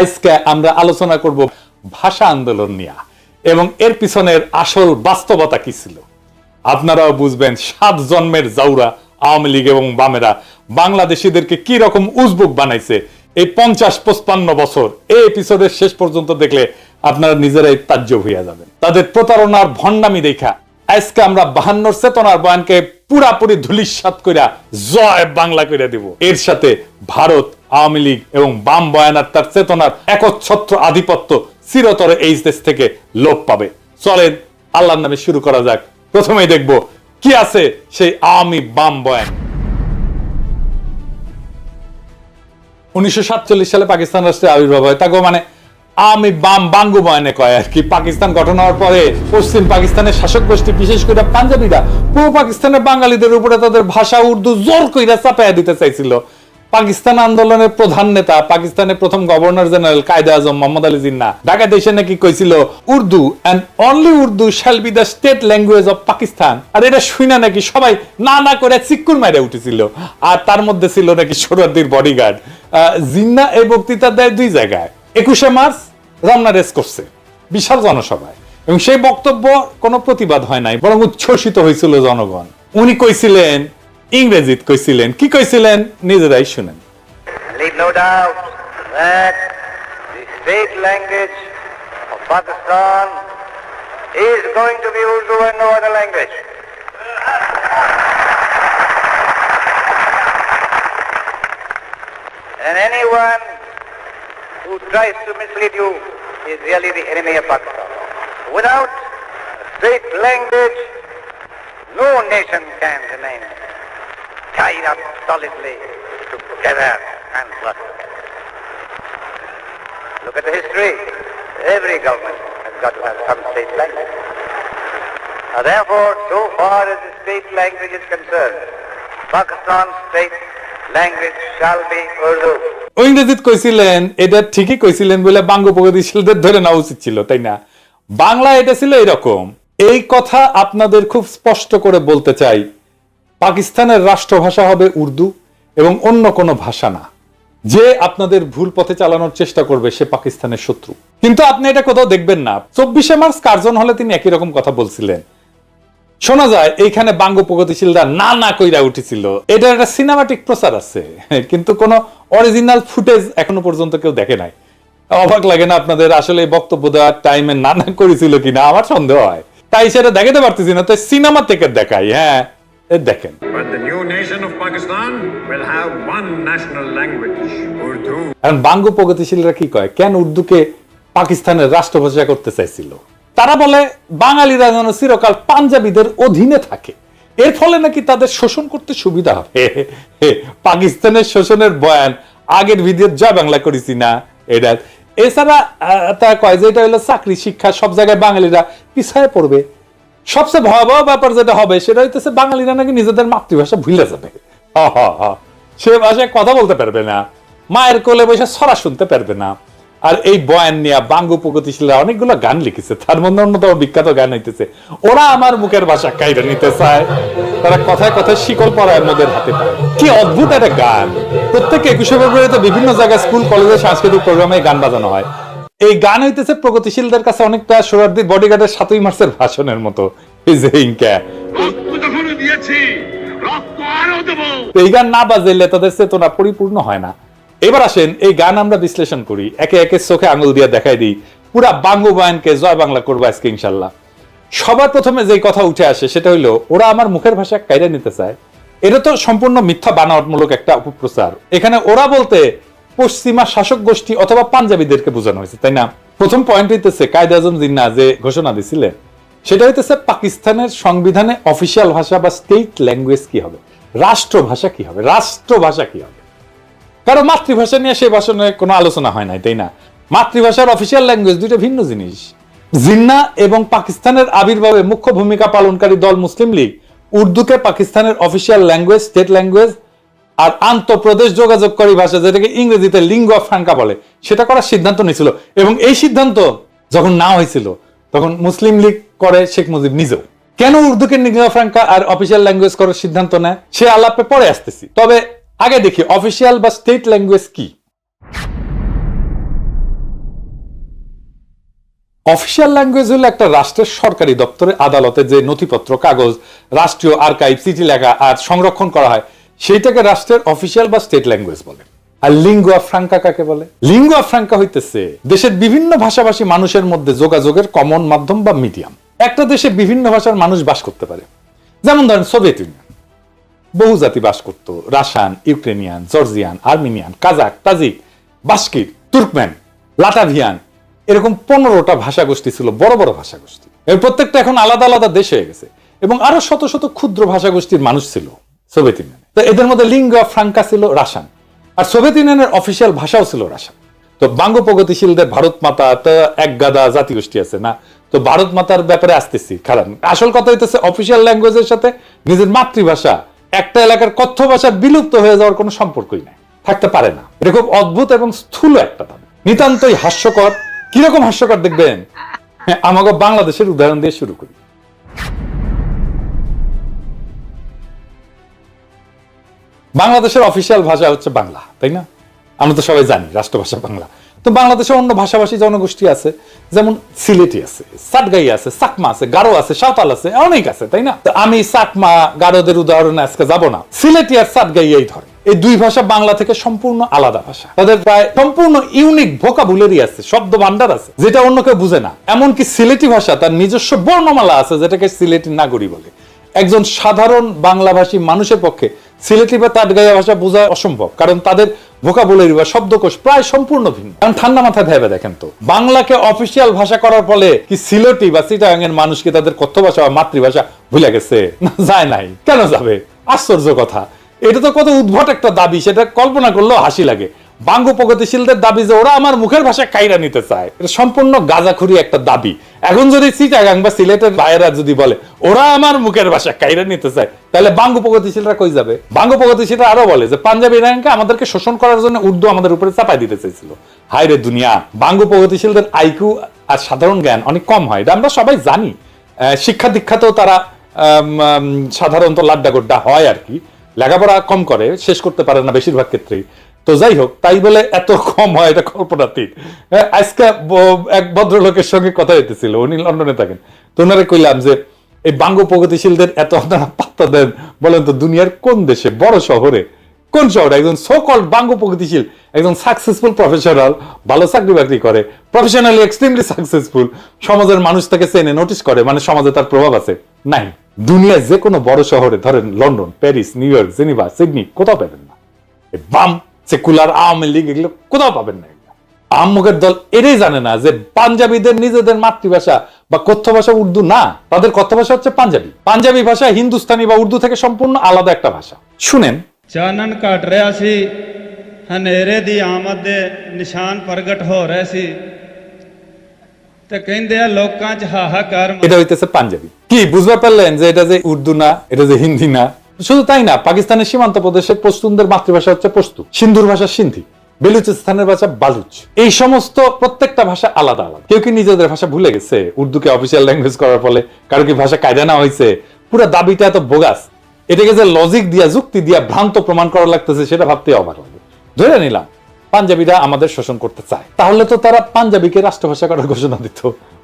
আজকে আমরা আলোচনা করব ভাষা আন্দোলন নিয়ে এবং এর পিছনের আসল বাস্তবতা কি ছিল। আপনারাও বুঝবেন 7 জন্মের জাউরা আওয়ামী লীগ এবং বামেরা বাংলাদেশিদেরকে কি রকম উজবুক বানাইছে এই 50-55 বছর। এই এপিসোডের শেষ পর্যন্ত দেখলে আপনারা নিজেরাই তাজ্জব হইয়া যাবেন। তাদের প্রতারণার ভণ্ডামি দেখা আজকে আমরা 52 চেতনার বয়ানকে পুরাপুরি ধুলিস্যাৎ কইরা জয় বাংলা কইরা দিব। এর সাথে ভারত, আওয়ামী লীগ এবং বাম বয়ানার তার চেতনার একচ্ছত্র আধিপত্য চিরতরে এই দেশ থেকে লোপ পাবে। চলেন আল্লাহর নামে শুরু করা যাক। প্রথমেই দেখব কি আছে সেই আওয়ামী বাম বয়ান। 1947 সালে পাকিস্তান রাষ্ট্রের আবির্ভাব হয়। তাকে মানে আওয়ামী বাম বাঙ্গু বয়ানে কয় আর কি। পাকিস্তান গঠন হওয়ার পরে পশ্চিম পাকিস্তানের শাসক গোষ্ঠী, বিশেষ করে পাঞ্জাবিরা পূর্ব পাকিস্তানের বাঙালিদের উপরে তাদের ভাষা উর্দু জোর কইরা চাপাইয়া দিতে চাইছিল। পাকিস্তান আন্দোলনের প্রধান নেতা, পাকিস্তানের প্রথম গভর্নর জেনারেল কায়েদে আজম মোহাম্মদ আলী জিন্নাহ ঢাকাতে এসে নাকি কইছিল Urdu and only Urdu shall be the state language of Pakistan. আর এটা শুনে নাকি সবাই না করে চিক্কুর মাইরে উঠেছিল। আর তার মধ্যে ছিল নাকি সোহরাওয়ার্দীর বডিগার্ড। জিন্নাহ এই বক্তৃতা দেয় 2 জায়গায়। 21শে মার্চ রমনা রেস করছে বিশাল জনসভায়, এবং সেই বক্তব্য কোনো প্রতিবাদ হয় নাই, বরং উচ্ছ্বসিত হয়েছিল জনগণ। উনি কইছিলেন ইংরেজিতে কইছিলেন। কি কইছিলেন নিজেরাই শুনেন। Leave no doubt that the state language of Pakistan is going to be Urdu and no other language. And anyone who tries to mislead you is really the enemy of Pakistan. Without a state language, no nation can remain tied up solidly together and prosper. Look at the history. Every government has got to have some state language. Therefore, so far as the state language is concerned, Pakistan's state language shall be Urdu. ইংরেজিতে কইছিলেন, এটা ঠিকই কইছিলেন বলে বাঙ্গু প্রগতিশীলদের ধরে নেওয়া উচিত ছিল, তাই না? বাংলা এটা ছিল এরকম। এই কথা আপনাদের খুব স্পষ্ট করে বলতে চাই, পাকিস্তানের রাষ্ট্রভাষা হবে উর্দু এবং অন্য কোনো ভাষা না। যে আপনাদের ভুল পথে চালানোর চেষ্টা করবে সে পাকিস্তানের শত্রু। কিন্তু আপনি এটা কোথাও দেখবেন না। 24শে মার্চ কার্জন হলে তিনি একই রকম কথা বলছিলেন। শোনা যায় এইখানে বাঙ্গু প্রগতিশীলরা না কইরা উঠেছিল। এটা একটা সিনেমাটিক প্রচার আছে, কিন্তু কোনো অরিজিনাল ফুটেজ এখনো পর্যন্ত কেউ দেখে নাই। অবাক লাগে না আপনাদের? আসলে বক্তব্য দেওয়ার টাইমে না করেছিল কিনা আমার সন্দেহ হয়, তাই সেটা দেখাতে পারতেছি না, তো সিনেমা থেকে দেখাই। হ্যাঁ দেখেন। But the new nation of Pakistan will have one national language, Urdu. এখন বাঙ্গু প্রগতিশীলরা কি কয়, কেন উর্দুকে পাকিস্তানের রাষ্ট্রভাষা করতে চাইছিল? তারা বলে বাঙালিরা যেন চিরকাল পাঞ্জাবিদের অধীনে থাকে, এর ফলে নাকি তাদের শোষণ করতে সুবিধা হবে। পাকিস্তানের শোষণের বয়ান আগের ভিডিও জয় বাংলা করেছি না এটা। এছাড়া তারা কয় যে এটা হলো চাকরি, শিক্ষা, সব জায়গায় বাঙালিরা পিছায় পড়বে। সবচেয়ে ভয়াবহ ব্যাপার যেটা হবে সেটা হইতেছে বাঙালিরা নাকি নিজেদের মাতৃভাষা ভুলে যাবে। সে ভাষায় কথা বলতে পারবে না, মায়ের কোলে বসে ছড়া শুনতে পারবে না। আর এই বয়ান নিয়ে বাঙ্গু প্রগতিশীলরা অনেকগুলো গান লিখেছে, তার মধ্যে অন্যতম বিখ্যাত গান হইতেছে ওরা আমার মুখের ভাষা কাইরা নিতে চায়, তারা কথায় কথায় শিকল পরায় মোদের হাতে পায়। কি অদ্ভুত একটা গান। প্রত্যেক 21শে ফেব্রুয়ারিতে বিভিন্ন জায়গায় স্কুল, কলেজে সাংস্কৃতিক প্রোগ্রামে গান বাজানো হয়। এই গান হইতেছে প্রগতিশীলদের কাছে অনেকটা সোহরাওয়ার্দীর বডিগার্ডের 7ই মার্চের ভাষণের মতো। এই গান না বাজাইলে তাদের চেতনা পরিপূর্ণ হয় না। এবার আসেন এই গান আমরা বিশ্লেষণ করি, একে একে চোখে আঙুল দিয়ে দেখাই দিই। পুরা বাঙ্গু বয়ানকে জয় বাংলা করবো আজকে ইনশাল্লাহ। সবার প্রথমে যে কথা উঠে আসে সেটা হইলো ওরা আমার মুখের ভাষা কাইরা নিতে চায়। এটা তো সম্পূর্ণ মিথ্যা বানাওয়াটমূলক একটা অপপ্রচার। এখানে ওরা বলতে পশ্চিমা শাসক গোষ্ঠী অথবা পাঞ্জাবিদেরকে বোঝানো হয়েছে, তাই না? প্রথম পয়েন্ট হইতেছে কায়েদে আজম জিন্নাহ যে ঘোষণা দিছিলেন সেটা হইতেছে পাকিস্তানের সংবিধানে অফিসিয়াল ভাষা বা স্টেট ল্যাঙ্গুয়েজ কি হবে, রাষ্ট্রভাষা কি হবে, রাষ্ট্রভাষা কি হবে। কারণ মাতৃভাষা নিয়ে সে ভাষণে কোনো আলোচনা হয় নাই, তাই না? মাতৃভাষার অফিসিয়াল ল্যাঙ্গুয়েজ দুইটা ভিন্ন জিনিস। জিন্নাহ এবং পাকিস্তানের আবির্ভাবে মুখ্য ভূমিকা পালনকারী দল মুসলিম লীগ উর্দুকে পাকিস্তানের অফিসিয়াল ল্যাঙ্গুয়েজ, স্টেট ল্যাঙ্গুয়েজ আর আন্তঃপ্রদেশ যোগাযোগকারী ভাষা যেটাকে ইংরেজিতে লিঙ্গুয়া ফ্রাঙ্কা বলে সেটা করার সিদ্ধান্ত নিয়েছিল। এবং এই সিদ্ধান্ত যখন না হয়েছিল তখন মুসলিম লীগ করে শেখ মুজিব নিজেও। কেন উর্দুকে লিঙ্গুয়া ফ্রাঙ্কা আর অফিসিয়াল ল্যাঙ্গুয়েজ করার সিদ্ধান্ত নেয় সে আলাপে পরে আসতেছি। তবে আগে দেখি অফিসিয়াল বা স্টেট ল্যাঙ্গুয়েজ কি। অফিসিয়াল ল্যাঙ্গুয়েজ হলো একটা রাষ্ট্রের সরকারি দপ্তরে আদালতে যে নথিপত্র কাগজ রাষ্ট্রীয় আর্কাইভ চিঠি লেখা আর সংরক্ষণ করা হয় সেইটাকে রাষ্ট্রের অফিসিয়াল বা স্টেট ল্যাঙ্গুয়েজ বলে। আর লিঙ্গুয়া ফ্রাঙ্কা কাকে বলে? লিঙ্গুয়া ফ্রাঙ্কা হইতেছে দেশের বিভিন্ন ভাষাভাষী মানুষের মধ্যে যোগাযোগের কমন মাধ্যম বা মিডিয়াম। একটা দেশে বিভিন্ন ভাষার মানুষ বাস করতে পারে, যেমন ধরেন সোভিয়েত ইউনিয়ন বহু জাতি বাস করত, Russian, Ukrainian, Georgian, Armenian, Kazakh, Tajik, Bashkir, Turkmen, Latvian, এরকম 15টা ভাষা গোষ্ঠী ছিল, বড় বড় ভাষা গোষ্ঠী। এর প্রত্যেকটা এখন আলাদা আলাদা দেশ হয়ে গেছে এবং আরো শত শত ক্ষুদ্র ভাষা গোষ্ঠীর মানুষ ছিল সোভিয়েত ইউনিয়নে। তো এদের মধ্যে লিঙ্গুয়া ফ্রাঙ্কা ছিল রাশিয়ান, আর সোভিয়েত ইউনিয়নের অফিসিয়াল ভাষাও ছিল রাশিয়ান। তো বাঙ্গ প্রগতিশীলদের ভারত মাতা তো এক গাদা জাতিগোষ্ঠী আছে না, তো ভারত মাতার ব্যাপারে আসতেছি। কারণ আসল কথা হইতেছে অফিসিয়াল ল্যাঙ্গুয়েজের সাথে নিজের মাতৃভাষা একটা এলাকার কথ্য ভাষা বিলুপ্ত হয়ে যাওয়ার কোনো সম্পর্কই নাই, থাকতে পারে না। এটা খুব অদ্ভুত এবং স্থূল একটা দাবি, নিতান্তই হাস্যকর। কিরকম হাস্যকর দেখবেন, আমাকে বাংলাদেশের উদাহরণ দিয়ে শুরু করি। বাংলাদেশের অফিসিয়াল ভাষা হচ্ছে বাংলা, তাই না? আমরা তো সবাই জানি রাষ্ট্রভাষা বাংলা। তো বাংলাদেশে অন্য ভাষাভাষী জনগোষ্ঠী আছে, যেমন সিলেটি আছে, সাতগাই আছে, চাকমা আছে, গারো আছে, সাঁওতাল আছে, অনেক আছে, তাই না? তো আমি চাকমা গারোদের উদাহরণে আজকে যাব না, সিলেটি আর সাতগাই এই ধরে। এই দুই ভাষা বাংলা থেকে সম্পূর্ণ আলাদা ভাষা, তাদের প্রায় সম্পূর্ণ ইউনিক ভোকাবুলারি আছে, শব্দ ভান্ডার আছে যেটা অন্য কেউ বুঝে না। এমনকি সিলেটি ভাষা তার নিজস্ব বর্ণমালা আছে যেটাকে সিলেটি নাগরী বলে। একজন সাধারণ বাংলাভাষী মানুষের পক্ষে সিলেটি বা তাটগাইয়া ভাষা বোঝা অসম্ভব, কারণ তাদের ভোকাবুলারি বা শব্দকোষ প্রায় সম্পূর্ণ ভিন্ন। কারণ ঠান্ডা মাথায় ভেবে দেখেন তো, বাংলাকে অফিসিয়াল ভাষা করার ফলে কি সিলেটি বা চিটাগাং এর মানুষ কি তাদের কথ্য ভাষা বা মাতৃভাষা ভুলে গেছে? না, যায় নাই। কেন যাবে? আশ্চর্য কথা। এটা তো কত উদ্ভট একটা দাবি, সেটা কল্পনা করলেও হাসি লাগে। বাঙ্গ প্রগতিশীলদের দাবি যে ওরা আমার মুখের ভাষা কাইরা নিতে চায়, এটা সম্পূর্ণ গাঁজাখুরি একটা দাবি। এখন যদি চিটাগাং বা সিলেটের ভাইয়েরা যদি বলে ওরা আমার মুখের ভাষা কাইরা নিতে চায়, তাহলে বাঙ্গ প্রগতিশীলরা কই যাবে? বাঙ্গ প্রগতিশীলরা আরো বলে যে পাঞ্জাবি ইরানকে আমাদেরকে শোষণ করার জন্য উর্দু আমাদের উপরে চাপাই দিতে চাইছিল। হায় রে দুনিয়া! বাঙ্গ প্রগতিশীলদের আইকিউ আর সাধারণ জ্ঞান অনেক কম হয়, এটা আমরা সবাই জানি। শিক্ষা দীক্ষাতেও তারা সাধারণত লাড্ডা গোড্ডা হয় আর কি, লেখাপড়া কম করে, শেষ করতে পারে না বেশিরভাগ ক্ষেত্রেই। তো যাই হোক, তাই বলে এত কম হয় এটা কল্পনাতীত। আজকে এক ভদ্রলোকের সঙ্গে কথা হইতেছিল, উনি লন্ডনে থাকেন। তো ওনারে কইলাম যে এই বাঙ্গ প্রগতিশীলদের এত আপনারা পাত্তা দেন, বলেন তো দুনিয়ার কোন দেশে, বড় শহরে, কোন শহরে একজন সো কল্ড বাঙ্গ প্রগতিশীল, একজন সাকসেসফুল প্রফেশনাল, ভালো চাকরি বাকরি করে, প্রফেশনালি এক্সট্রিমলি সাকসেসফুল, সমাজের মানুষ তাকে চেনে, নোটিস করে, মানে সমাজে তার প্রভাব আছে? নাই। দুনিয়ার যে কোনো বড় শহরে, ধরেন London, Paris, new York, Geneva, Sydney, কোথাও পাবেন না। বাম সেকুলার আওয়ামী লীগ এগুলো কোথাও পাবেন না। আহম্মকের দল এটাই জানে না যে পাঞ্জাবিদের নিজেদের মাতৃভাষা বা কথ্য ভাষা উর্দু না, তাদের কথ্য ভাষা হচ্ছে পাঞ্জাবি। পাঞ্জাবি ভাষা হিন্দুস্তানি বা উর্দু থেকে সম্পূর্ণ আলাদা একটা ভাষা। শুনেন, ਚਾਨਣ ਘਟ ਰਿਹਾ ਸੀ, ਹਨੇਰੇ ਦੀ ਆਮਦ ਦੇ ਨਿਸ਼ਾਨ ਪ੍ਰਗਟ ਹੋ ਰਹੇ ਸੀ ਤੇ ਕਹਿੰਦੇ ਆ ਲੋਕਾਂ 'ਚ ਹਾਹਾਕਾਰ। এটা হইতেছে পাঞ্জাবি। কি বুঝতে পারলেন যে এটা যে উর্দু না, এটা যে হিন্দি না? শুধু তাই না, পাকিস্তানের সীমান্ত প্রদেশের পশতুনদের মাতৃভাষা হচ্ছে পশতু, সিন্ধুর ভাষা সিন্ধি, বেলুচিস্তানের ভাষা বালুচ। এই সমস্ত প্রত্যেকটা ভাষা আলাদা আলাদা। কেউ কি নিজেদের ভাষা ভুলে গেছে উর্দুকে অফিসিয়াল ল্যাঙ্গুয়েজ করার ফলে? কারো কি ভাষা কায়দা না হয়েছে? পুরো দাবিটা এত বোগাস, এটাকে যে লজিক দিয়া যুক্তি দিয়া ভ্রান্ত প্রমাণ করা লাগতেছে সেটা ভাবতে অবাক লাগে। ধরে নিলাম পাঞ্জাবিরা আমাদের শোষণ করতে চায়, তাহলে তো তারা পাঞ্জাবিকে রাষ্ট্রভাষা করার ঘোষণা দিত,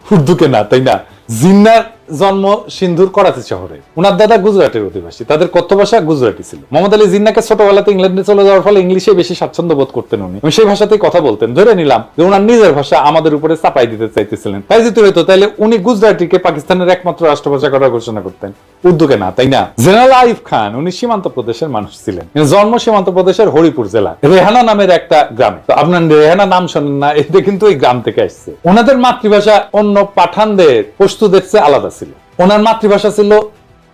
উর্দুকে না, তাই না? জিন্নার জন্ম সিন্ধুর করাচি শহরে, ওনার দাদা গুজরাটের অধিবাসী, তাদের কথ্য ভাষা গুজরাটি ছিল। মোহাম্মদ আলী জিন্নাকে ছোটবেলাতে ইংল্যান্ডে চলে যাওয়ার ফলে ইংলিশে বেশি স্বাচ্ছন্দ্য বোধ করতেন উনি, সেই ভাষাতেই কথা বলতেন। ধরে নিলাম যে ওনার নিজের ভাষা আমাদের উপরে চাপাই দিতে চাইতেছিলেন, তাই যদি হইতো তাহলে উনি গুজরাটিকে পাকিস্তানের একমাত্র রাষ্ট্রভাষা করার ঘোষণা করতেন, উর্দুকে না, তাই না? জেনারেল আইয়ুব খান উনি সীমান্ত প্রদেশের মানুষ ছিলেন, জন্ম সীমান্ত প্রদেশের হরিপুর জেলা রেহানা নামের একটা গ্রামে। তো আপনার রেহানা নাম শোনেন না, এটা কিন্তু ওই গ্রাম থেকে আসছে। ওনাদের মাতৃভাষা অন্য পাঠানদের পশতুদের চেয়ে আলাদা ছিল। ওনার মাতৃভাষা ছিল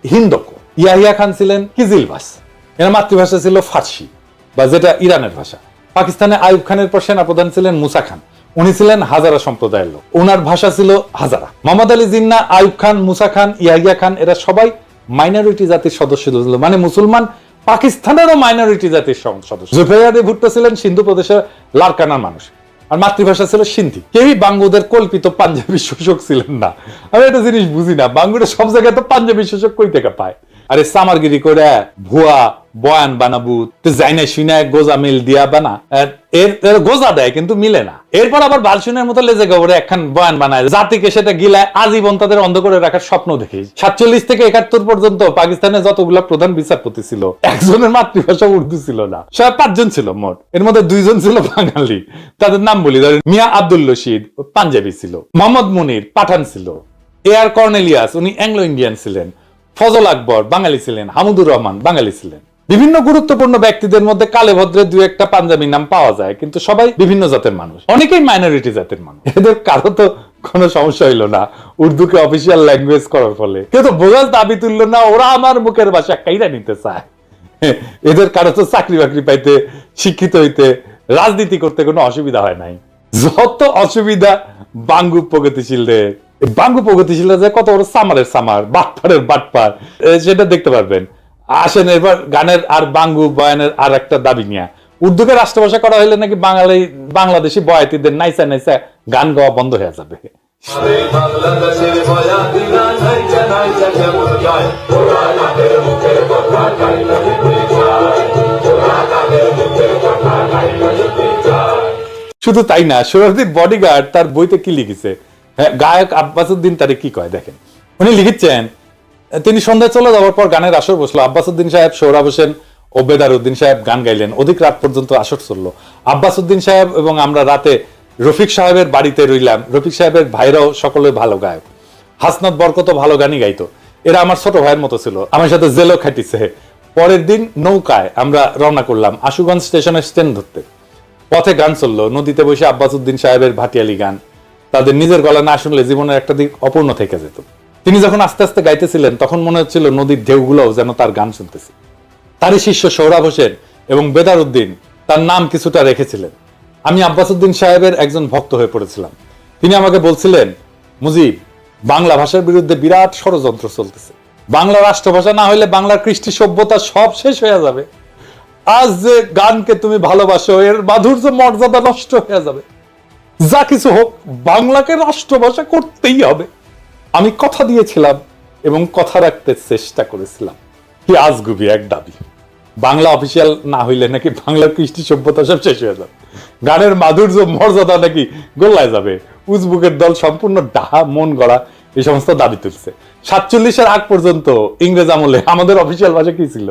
হিন্দকো। ইয়াহিয়া খান ছিলেন কিজিলভাস, এর মাতৃভাষা ছিল ফার্সি বা যেটা ইরানের ভাষা। পাকিস্তানে আইয়ুব খানের পর সেনাপ্রধান ছিলেন মুসা খান, উনি ছিলেন হাজারা সম্প্রদায়ের লোক, ওনার ভাষা ছিল হাজারা। মোহাম্মদ আলী জিন্না, আইয়ুব খান, মুসা খান, ইয়াহিয়া খান এরা সবাই মাইনরিটি জাতির সদস্য ছিল, মানে মুসলমান পাকিস্তানেরও মাইনরিটি জাতির সদস্য। জুলফিকার আলী ভুট্টো ছিলেন সিন্ধু প্রদেশের লারকানার মানুষ, আর মাতৃভাষা ছিল সিন্ধি। কেউই বাঙ্গুদের কল্পিত পাঞ্জাবি শোষক ছিলেন না। আমি একটা জিনিস বুঝি না, বাঙ্গুরা সব জায়গায় তো পাঞ্জাবি শোষক কই থেকে পায়? আরে সামারগিরি করে ভুয়া বয়ান বানাবো, তো যাইনা শুনে গোজা মিল দিয়া বানা, এর গোজা দেয় কিন্তু মিলে না। এরপর আবার বালশুনের মতো লেজে গোবরে একখান বয়ান বানায়, জাতিকে সেটা গিলায় আজীবন তাদের অন্ধ করে রাখার স্বপ্ন দেখি। 47 থেকে 71 পর্যন্ত পাকিস্তানের যতগুলা প্রধান বিচারপতি ছিল, একজনের মাতৃভাষা উর্দু ছিল না, সব 5 জন ছিল মোট। এর মধ্যে 2 জন ছিল বাঙালি, তাদের নাম বলি, মিয়া আব্দুল রশিদ পাঞ্জাবি ছিল, মোহাম্মদ মুনির পাঠান ছিল, এআর কর্নেলিয়াস উনি অ্যাংলো ইন্ডিয়ান ছিলেন, ফজল আকবর বাঙালি ছিলেন, হামুদুর রহমান বাঙালি ছিলেন। বিভিন্ন গুরুত্বপূর্ণ ব্যক্তিদের মধ্যে কালে ভদ্রে 2-1টা পাঞ্জাবি নাম পাওয়া যায়, কিন্তু সবাই বিভিন্ন জাতের মানুষ, অনেকেই মাইনরিটি জাতের মানুষ। এদের কারো তো কোনো সমস্যা হইলো না উর্দুকে অফিসিয়াল ল্যাঙ্গুয়েজ করার ফলে, কিন্তু বোঝার দাবি তুললো না ওরা আমার মুখের ভাষা কাইরা নিতে চায়। এদের কারো তো চাকরি বাকরি পাইতে, শিক্ষিত হইতে, রাজনীতি করতে কোনো অসুবিধা হয় নাই। যত অসুবিধা বাঙ্গু প্রগতিশীলদের, বাঙ্গু প্রগতিশীল যে কত বড় সামারের সামার, বাটপারের বাটপার, সেটা দেখতে পারবেন। আসেন এবার গানের আর বাঙ্গু বয়ানের আর একটা দাবি নিয়ে, উর্দুকে রাষ্ট্রভাষা করা হলে নাকি বাংলাদেশি বয়াতিদের নাইসা নাইসা গান গাওয়া বন্ধ হয়ে যাবে। শুধু তাই না, সোহরাওয়ার্দীর বডিগার্ড তার বইতে কি লিখেছে, গায়ক আব্বাসউদ্দিন তারে কি কয় দেখেন। উনি লিখেছেন, তিনি সন্ধ্যায় চলে যাওয়ার পর গানের আসর বসলো। আব্বাসউদ্দিন সাহেব, সোহরাব হোসেন ও বেদারউদ্দিন সাহেব গান গাইলেন। অধিক রাত পর্যন্ত আসর চললো। আব্বাসউদ্দিন সাহেব এবং আমরা রাতে রফিক সাহেবের বাড়িতে রইলাম। রফিক সাহেবের ভাইরাও সকলে ভালো গায়ক, হাসনাত বরকত ভালো গানই গাইতো। এরা আমার ছোট ভাইয়ের মতো ছিল, আমার সাথে জেলও খাটিছে। পরের দিন নৌকায় আমরা রওনা করলাম আশুগঞ্জ স্টেশনের স্ট্যান্ড ধরতে। পথে গান চললো, নদীতে বসে আব্বাসউদ্দিন সাহেবের ভাটিয়ালি গান তাদের নিজের গলা না শুনলে জীবনের একটা দিক অপূর্ণ থেকে যেত। তিনি যখন আস্তে আস্তে গাইতেছিলেন তখন মনে হচ্ছিল নদীর ঢেউগুলোও যেন তার গান শুনতেছে। তারই শিষ্য সোহরাব হোসেন এবং বেদারউদ্দিন তার নাম কিছুটা রেখেছিলেন। আমি আব্বাসউদ্দিন সাহেবের একজন ভক্ত হয়ে পড়েছিলাম। তিনি আমাকে বলছিলেন, মুজিব, বাংলা ভাষার বিরুদ্ধে বিরাট ষড়যন্ত্র চলতেছে। বাংলা রাষ্ট্রভাষা না হইলে বাংলার কৃষ্টি সভ্যতা সব শেষ হয়ে যাবে। আজ যে গানকে তুমি ভালোবাসো এর মাধুর্য মর্যাদা নষ্ট হয়ে যাবে। যা কিছু হোক বাংলাকে রাষ্ট্রভাষা করতেই হবে। আমি কথা দিয়েছিলাম এবং কথা রাখতে চেষ্টা করেছিলাম। কি আজগুবি এক দাবি। বাংলা অফিসিয়াল না হইলে নাকি বাংলার কৃষ্টি সভ্যতা সব শেষ হয়ে যাবে, গানের মাধুর্য মর্যাদা নাকি গোল্লায় যাবে। উজবুকের দল সম্পূর্ণ ডাহা মন গড়া এই সমস্ত দাবি তুলছে। 47-এর আগ পর্যন্ত ইংরেজ আমলে আমাদের অফিসিয়াল ভাষা কি ছিল?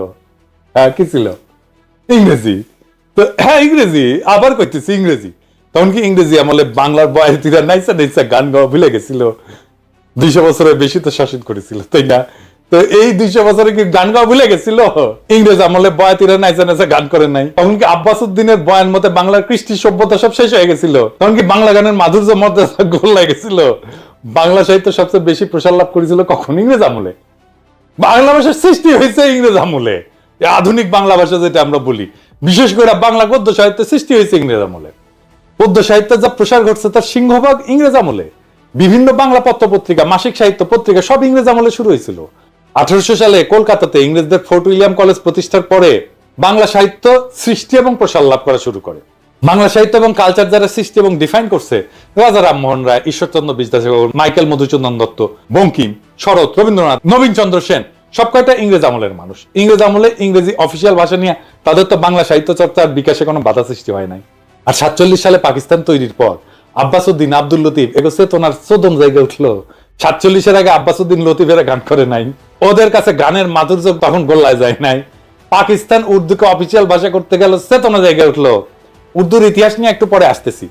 হ্যাঁ, কি ছিল? ইংরেজি। তো হ্যাঁ, ইংরেজি, আবার কইতেছি ইংরেজি। তখন কি ইংরেজি আমলে বাংলার বয়াতিরা নাইসা নাইসা গান গাওয়া ভুলে গেছিল? 200 বছরের বেশি তো শাসন করেছিল, তাই না? তো এই 200 বছরে কি গান গাওয়া ভুলে গেছিল? ইংরেজ আমলে বয়াতিরা নাইসা নাইসা গান করে নাই? তখন কি আব্বাসউদ্দিনের বয়ান মতে বাংলার কৃষ্টি সভ্যতা সব শেষ হয়ে গেছিল? তখন কি বাংলা গানের মাধুর্য মর্যাদা গোল্লায় গেছিল? বাংলা সাহিত্য সবচেয়ে বেশি প্রসার লাভ করেছিল কখন? ইংরেজ আমলে। বাংলা ভাষার সৃষ্টি হয়েছে ইংরেজ আমলে। আধুনিক বাংলা ভাষা যেটা আমরা বলি, বিশেষ করে বাংলা গদ্য সাহিত্যের সৃষ্টি হয়েছে ইংরেজ আমলে। পদ্য সাহিত্যের যা প্রসার ঘটছে তার সিংহভাগ ইংরেজ আমলে। বিভিন্ন বাংলা পত্র পত্রিকা, মাসিক সাহিত্য পত্রিকা সব ইংরেজ আমলে শুরু হয়েছিল। 1800 সালে কলকাতাতে ইংরেজদের ফোর্ট উইলিয়াম কলেজ প্রতিষ্ঠার পরে বাংলা সাহিত্য সৃষ্টি এবং প্রসার লাভ করা শুরু করে। বাংলা সাহিত্য এবং কালচার যারা সৃষ্টি এবং ডিফাইন করছে, রাজা রামমোহন রায়, ঈশ্বরচন্দ্র বিদ্যাসাগর, মাইকেল মধুসূদন দত্ত, বঙ্কিম, শরৎ, রবীন্দ্রনাথ, নবীন চন্দ্র সেন, সব কয়টা ইংরেজ আমলের মানুষ। ইংরেজ আমলে ইংরেজি অফিসিয়াল ভাষা নিয়ে তাদের তো বাংলা সাহিত্য চর্চার বিকাশে কোনো বাধা সৃষ্টি হয় নাই। আর 47 সালে পাকিস্তান তৈরির পর আব্বাসউদ্দিন, আব্দুল লতিফ এগুলো চেতনার চোদন জায়গায় উঠলো। 47-এর আগে আব্বাসউদ্দিন লতিফেরা গান করে নাই, ওদের কাছে গানের মাধুর্য তখন গোল্লায় যায় নাই। পাকিস্তান উর্দুকে অফিসিয়াল ভাষা করতে গেল, চেতনা জায়গায় উঠলো। উর্দুর ইতিহাস নিয়ে একটু পরে আসতেছি।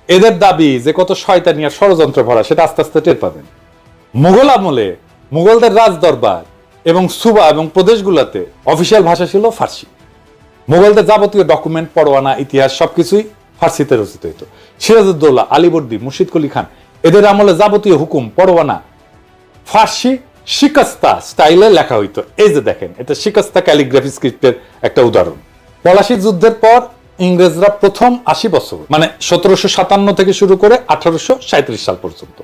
এদের দাবি যে কত শয়তানি আর ষড়যন্ত্র ভরা সেটা আস্তে আস্তে টের পাবেন। মুঘল আমলে মুঘলদের রাজ দরবার এবং সুবা এবং প্রদেশগুলোতে অফিসিয়াল ভাষা ছিল ফার্সি। মুঘলদের যাবতীয় ডকুমেন্ট, পরোয়ানা, ইতিহাস সবকিছুই ফার্সিতে রচিত হইত। সিরাজউদ্দৌলা, আলীবর্দী, মুর্শিদ কুলি খান এদের আমলে যাবতীয় হুকুম, পরোয়ানা ফার্সি শিকস্তা স্টাইলে লেখা হইতো। এই যে দেখেন, এটা শিকস্তা ক্যালিগ্রাফি স্ক্রিপ্টের একটা উদাহরণ। পলাশী যুদ্ধের পর ইংরেজরা প্রথম 80 বছর মানে 1757 থেকে শুরু করে 1837 সাল পর্যন্ত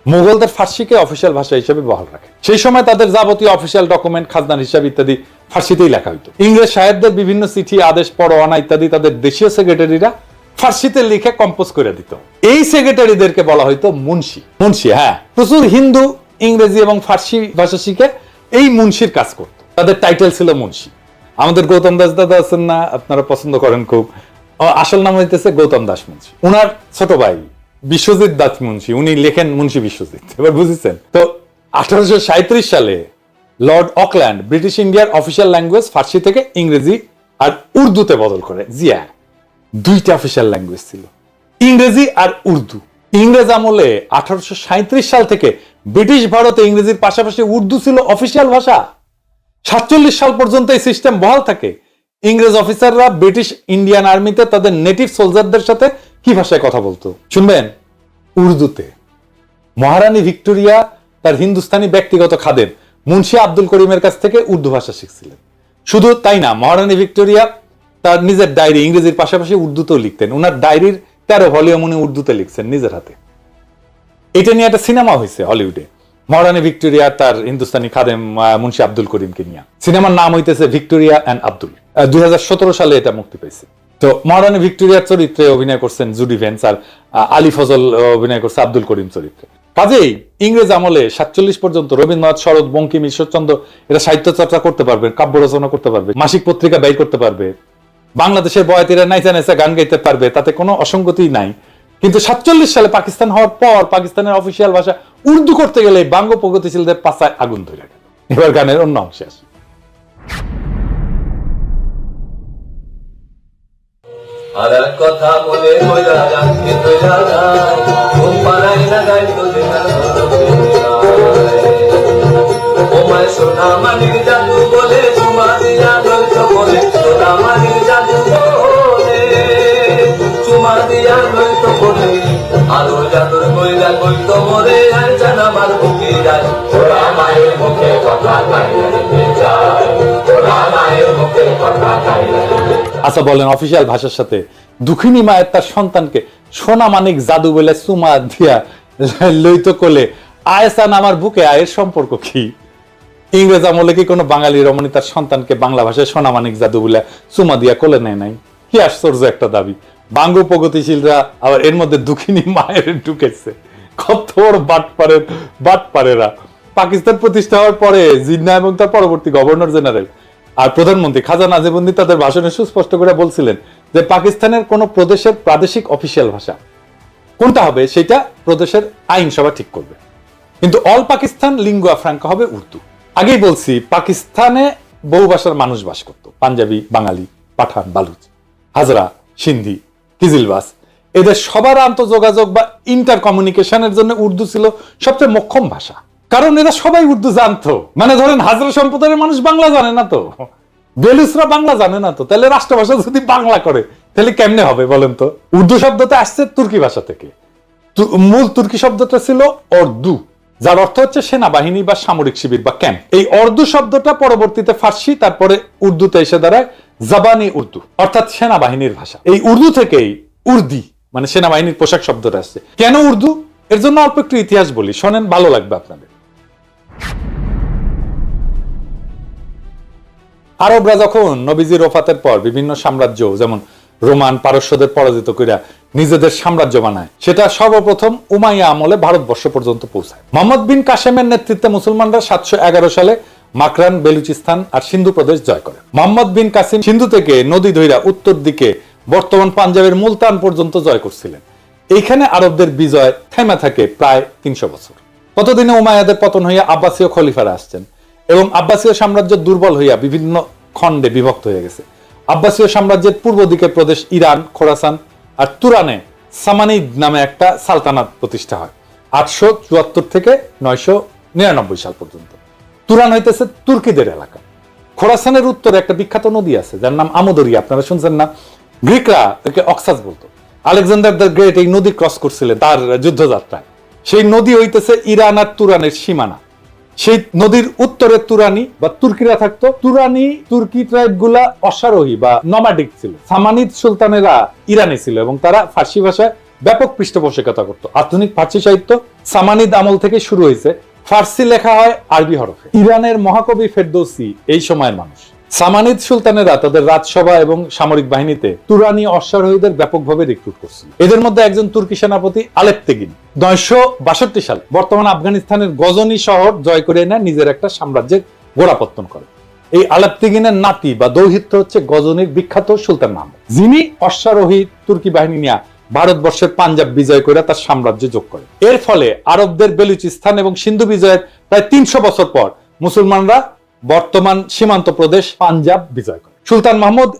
মুঘলদের ফার্সিকে অফিসিয়াল ভাষা হিসেবে বহাল রাখে। সেই সময় তাদের যাবতীয় অফিসিয়াল ডকুমেন্ট, খাজনার হিসাব ইত্যাদি ফার্সিতেই লেখা হইতো। ইংরেজ সাহেবদের বিভিন্ন চিঠি, আদেশ, পরোয়ানা ইত্যাদি তাদের দেশীয় সেক্রেটারিরা ফার্সিতে লিখে কম্পোজ করে দিত। এই সেক্রেটারিদেরকে বলা হইতো মুন্সি। মুন্সি, হ্যাঁ, প্রচুর হিন্দু ইংরেজি এবং ফার্সি ভাষা শিখে এই মুন্সির কাজ করত। তাদের টাইটেল ছিল মুন্সি। আমাদের গৌতম দাস দাদা আছেন না, আপনারা পছন্দ করেন খুব, আসল নাম হইতেছে গৌতম দাস মুন্সি। উনার ছোট ভাই বিশ্বজিৎ দাস মুন্সি, উনি লেখেন মুন্সি বিশ্বজিৎ। এবার বুঝেছেন তো 1837 সালে লর্ড অকল্যান্ড ব্রিটিশ ইন্ডিয়ার অফিসিয়াল ল্যাঙ্গুয়েজ ফার্সি থেকে ইংরেজি আর উর্দুতে বদল করে। জিয়া, দুইটা অফিসিয়াল ল্যাঙ্গুয়েজ ছিল, ইংরেজি আর উর্দু। ইংরেজ আমলে 1837 সাল থেকে ব্রিটিশ ভারতে ইংরেজির পাশাপাশি উর্দু ছিল অফিসিয়াল ভাষা। 47 সাল পর্যন্ত এই সিস্টেম বহাল থাকে। ইংরেজ অফিসাররা ব্রিটিশ ইন্ডিয়ান আর্মিতে তাদের নেটিভ সোলজারদের সাথে কি ভাষায় কথা বলতো শুনবেন? উর্দুতে। মহারানী ভিক্টোরিয়া তার হিন্দুস্তানি ব্যক্তিগত খাদেম মুন্সি আব্দুল করিমের কাছ থেকে উর্দু ভাষা শিখছিলেন। শুধু তাই না, মহারানী ভিক্টোরিয়া তার নিজের ডায়েরি ইংরেজির পাশাপাশি উর্দুতেও লিখতেন। ওনার ডায়েরির 13 ভলিউম উনি উর্দুতে লিখছেন নিজের হাতে। এটা নিয়ে একটা সিনেমা হয়েছে হলিউডে, মহারানী ভিক্টোরিয়া তার হিন্দুস্তানি খাদেম মুন্সি আব্দুল করিমকে নিয়ে। সিনেমার নাম হইতেছে ভিক্টোরিয়া অ্যান্ড আব্দুল। 2017 সালে এটা মুক্তি পেয়েছে। তো মহারানী ভিক্টোরিয়ার চরিত্রে অভিনয় করছেন জুডি ভেন্স, আর আলী ফজল অভিনয় করছে আব্দুল করিম চরিত্রে। কাজেই ইংরেজ আমলে 47 পর্যন্ত রবীন্দ্রনাথ, শরৎ, বঙ্কিম, ঈশ্বরচন্দ্র এরা সাহিত্য চর্চা করতে পারবে, কাব্য রচনা করতে পারবে, মাসিক পত্রিকা ব্যয় করতে পারবে, বাংলাদেশের বয়াতিরা নাইচা নাইচা গান গাইতে পারবে, তাতে কোনো অসঙ্গতি নাই। কিন্তু 47 সালে পাকিস্তান হওয়ার পর পাকিস্তানের অফিসিয়াল ভাষা উর্দু করতে গেলে বাঙ্গ প্রগতিশীলদের পাছায় আগুন ধরে গেল। এবার গানের অন্য অংশে আসি। আর এক কথা মনে কইরা রাখতে কইরা যায় কোন পাড়ায় লাগাই তো দেখার ও মায় সোনা মানির জাদু বলে চুমা দিয়া লইত বলে সোনা মানির জাদু বলে চুমা দিয়া লইত বলে আলো জাদুর কইরা কইত মরে আর জানা মার বুকে যায় ওরা মায়ের মুখে কথা কইতে যায় ওরা মায়ের মুখে কথা কইতে। আচ্ছা বলেন, অফিসিয়াল ভাষার সাথে দুঃখিনী মায়ের তার সন্তানকে সোনা মানিক জাদু বলে চুমা দিয়া লইত কোলে আয়সান আমার বুকে, আয়ের সম্পর্ক কি? ইংরেজ আমলে কি কোনো বাঙালি রমণী তার সন্তানকে বাংলা ভাষায় সোনা মানিক জাদু বলে চুমা দিয়া কোলে নেয় নাই? কি আশ্চর্য একটা দাবি। বাঙ্গ প্রগতিশীলরা আবার এর মধ্যে দুঃখিনী মায়ের ঢুকেছে। কত বড় বাটপারেরা। পাকিস্তান প্রতিষ্ঠা হওয়ার পরে জিন্নাহ এবং তার পরবর্তী গভর্নর জেনারেল আর প্রধানমন্ত্রী খাজা নাজিবুদ্দিন তাদের ভাষণে সুস্পষ্ট করে বলছিলেন যে পাকিস্তানের কোন প্রদেশের প্রাদেশিক অফিসিয়াল ভাষা কোনটা হবে সেটা প্রদেশের আইনসভা ঠিক করবে, কিন্তু অল পাকিস্তান লিঙ্গুয়া ফ্রাঙ্কা হবে উর্দু। আগেই বলছি পাকিস্তানে বহু ভাষার মানুষ বাস করত, পাঞ্জাবি, বাঙালি, পাঠান, বালুচ, হাজরা, সিন্ধি, কিজিলবাস। এদের সবার আন্তঃযোগাযোগ বা ইন্টার কমিউনিকেশনের জন্য উর্দু ছিল সবচেয়ে মোক্ষম ভাষা, কারণ এরা সবাই উর্দু জানতো। মানে ধরেন হাজরা সম্প্রদায়ের মানুষ বাংলা জানে না তো, বেলুচরা বাংলা জানে না তো, তাহলে রাষ্ট্রভাষা যদি বাংলা করে তাহলে কেমনে হবে বলেন তো? উর্দু শব্দটা আসছে তুর্কি ভাষা থেকে। মূল তুর্কি শব্দটা ছিল অর্দু, যার অর্থ হচ্ছে সেনাবাহিনী বা সামরিক শিবির বা ক্যাম্প। এই অর্দু শব্দটা পরবর্তীতে ফার্সি, তারপরে উর্দুতে এসে দাঁড়ায় জাবানি উর্দু, অর্থাৎ সেনাবাহিনীর ভাষা। এই উর্দু থেকেই উর্দি মানে সেনাবাহিনীর পোশাক শব্দটা আসছে। কেন উর্দু? এর জন্য অল্প একটু ইতিহাস বলি, শোনেন, ভালো লাগবে আপনাদের। আরবরা যখন নবীজির ওফাতের পর বিভিন্ন সাম্রাজ্য যেমন রোমান, পারস্যদের পরাজিত কইরা নিজেদের সাম্রাজ্য বানায়, সেটা সর্বপ্রথম উমাইয়া আমলে ভারতবর্ষ পর্যন্ত পৌঁছায়। মোহাম্মদ বিন কাসেমের নেতৃত্বে মুসলমানরা 711 সালে মাকরান, বেলুচিস্তান আর সিন্ধু প্রদেশ জয় করে। মোহাম্মদ বিন কাসিম সিন্ধু থেকে নদী ধইরা উত্তর দিকে বর্তমান পাঞ্জাবের মুলতান পর্যন্ত জয় করছিলেন। এইখানে আরবদের বিজয় থেমে থাকে প্রায় 300 বছর। ততদিনে উমাইয়াদের পতন হইয়া আব্বাসীয় খলিফারা আসছেন এবং আব্বাসীয় সাম্রাজ্য দুর্বল হইয়া বিভিন্ন খণ্ডে বিভক্ত হয়ে গেছে। আব্বাসীয় সাম্রাজ্যের পূর্ব দিকের প্রদেশ ইরান, খোরাসান আর তুরানে সামানিদ নামে একটা সালতানাত প্রতিষ্ঠা হয় 874 থেকে 999 সাল পর্যন্ত। তুরান হইতেছে তুর্কিদের এলাকা। খোরাসানের উত্তরে একটা বিখ্যাত নদী আছে যার নাম আমোদরিয়া, আপনারা শুনছেন না? গ্রিকরা একে অক্সাস বলতো। আলেকজান্ডার দ্য গ্রেট এই নদী ক্রস করছিলেন তার যুদ্ধযাত্রায়। সেই নদী হইতেছে ইরান আর তুরানের সীমানা। সেই নদীর উত্তরে তুরানি বা তুর্কিরা থাকতো। তুরানি তুর্কি ট্রাইব গুলা অশ্বারোহী বা নমাডিক ছিল। সামানিদ সুলতানেরা ইরানি ছিল এবং তারা ফার্সি ভাষায় ব্যাপক পৃষ্ঠপোষকতা করত। আধুনিক ফার্সি সাহিত্য সামানিদ আমল থেকে শুরু হয়েছে। ফার্সি লেখা হয় আরবি হরফে। ইরানের মহাকবি ফেরদৌসি এই সময়ের মানুষ। সামানিদ সুলতানেরা তাদের রাজসভা এবং সামরিক বাহিনীতে তুরানি অশ্বারোহীদের ব্যাপকভাবে রিক্রুট করছিল। এদের মধ্যে একজন তুর্কি সেনাপতি আলেপ্তেগিন 962 সাল বর্তমান আফগানিস্তানের গজনি শহর জয় করে এনে নিজের একটা সাম্রাজ্যের গোড়াপত্তন করে এই আলাপ্তিগিনের নাতি বা দৌহিত্র হচ্ছে গজনির বিখ্যাত সুলতান মাহমুদ, যিনি অশ্বারোহী তুর্কি বাহিনী নিয়ে ভারতবর্ষের পাঞ্জাব বিজয় করে তার সাম্রাজ্য যোগ করে। এর ফলে আরবদের বেলুচিস্তান এবং সিন্ধু বিজয়ের প্রায় 300 বছর পর মুসলমানরা বর্তমান সীমান্ত প্রদেশ পাঞ্জাব বিজয় করে। সুলতান মাহমুদ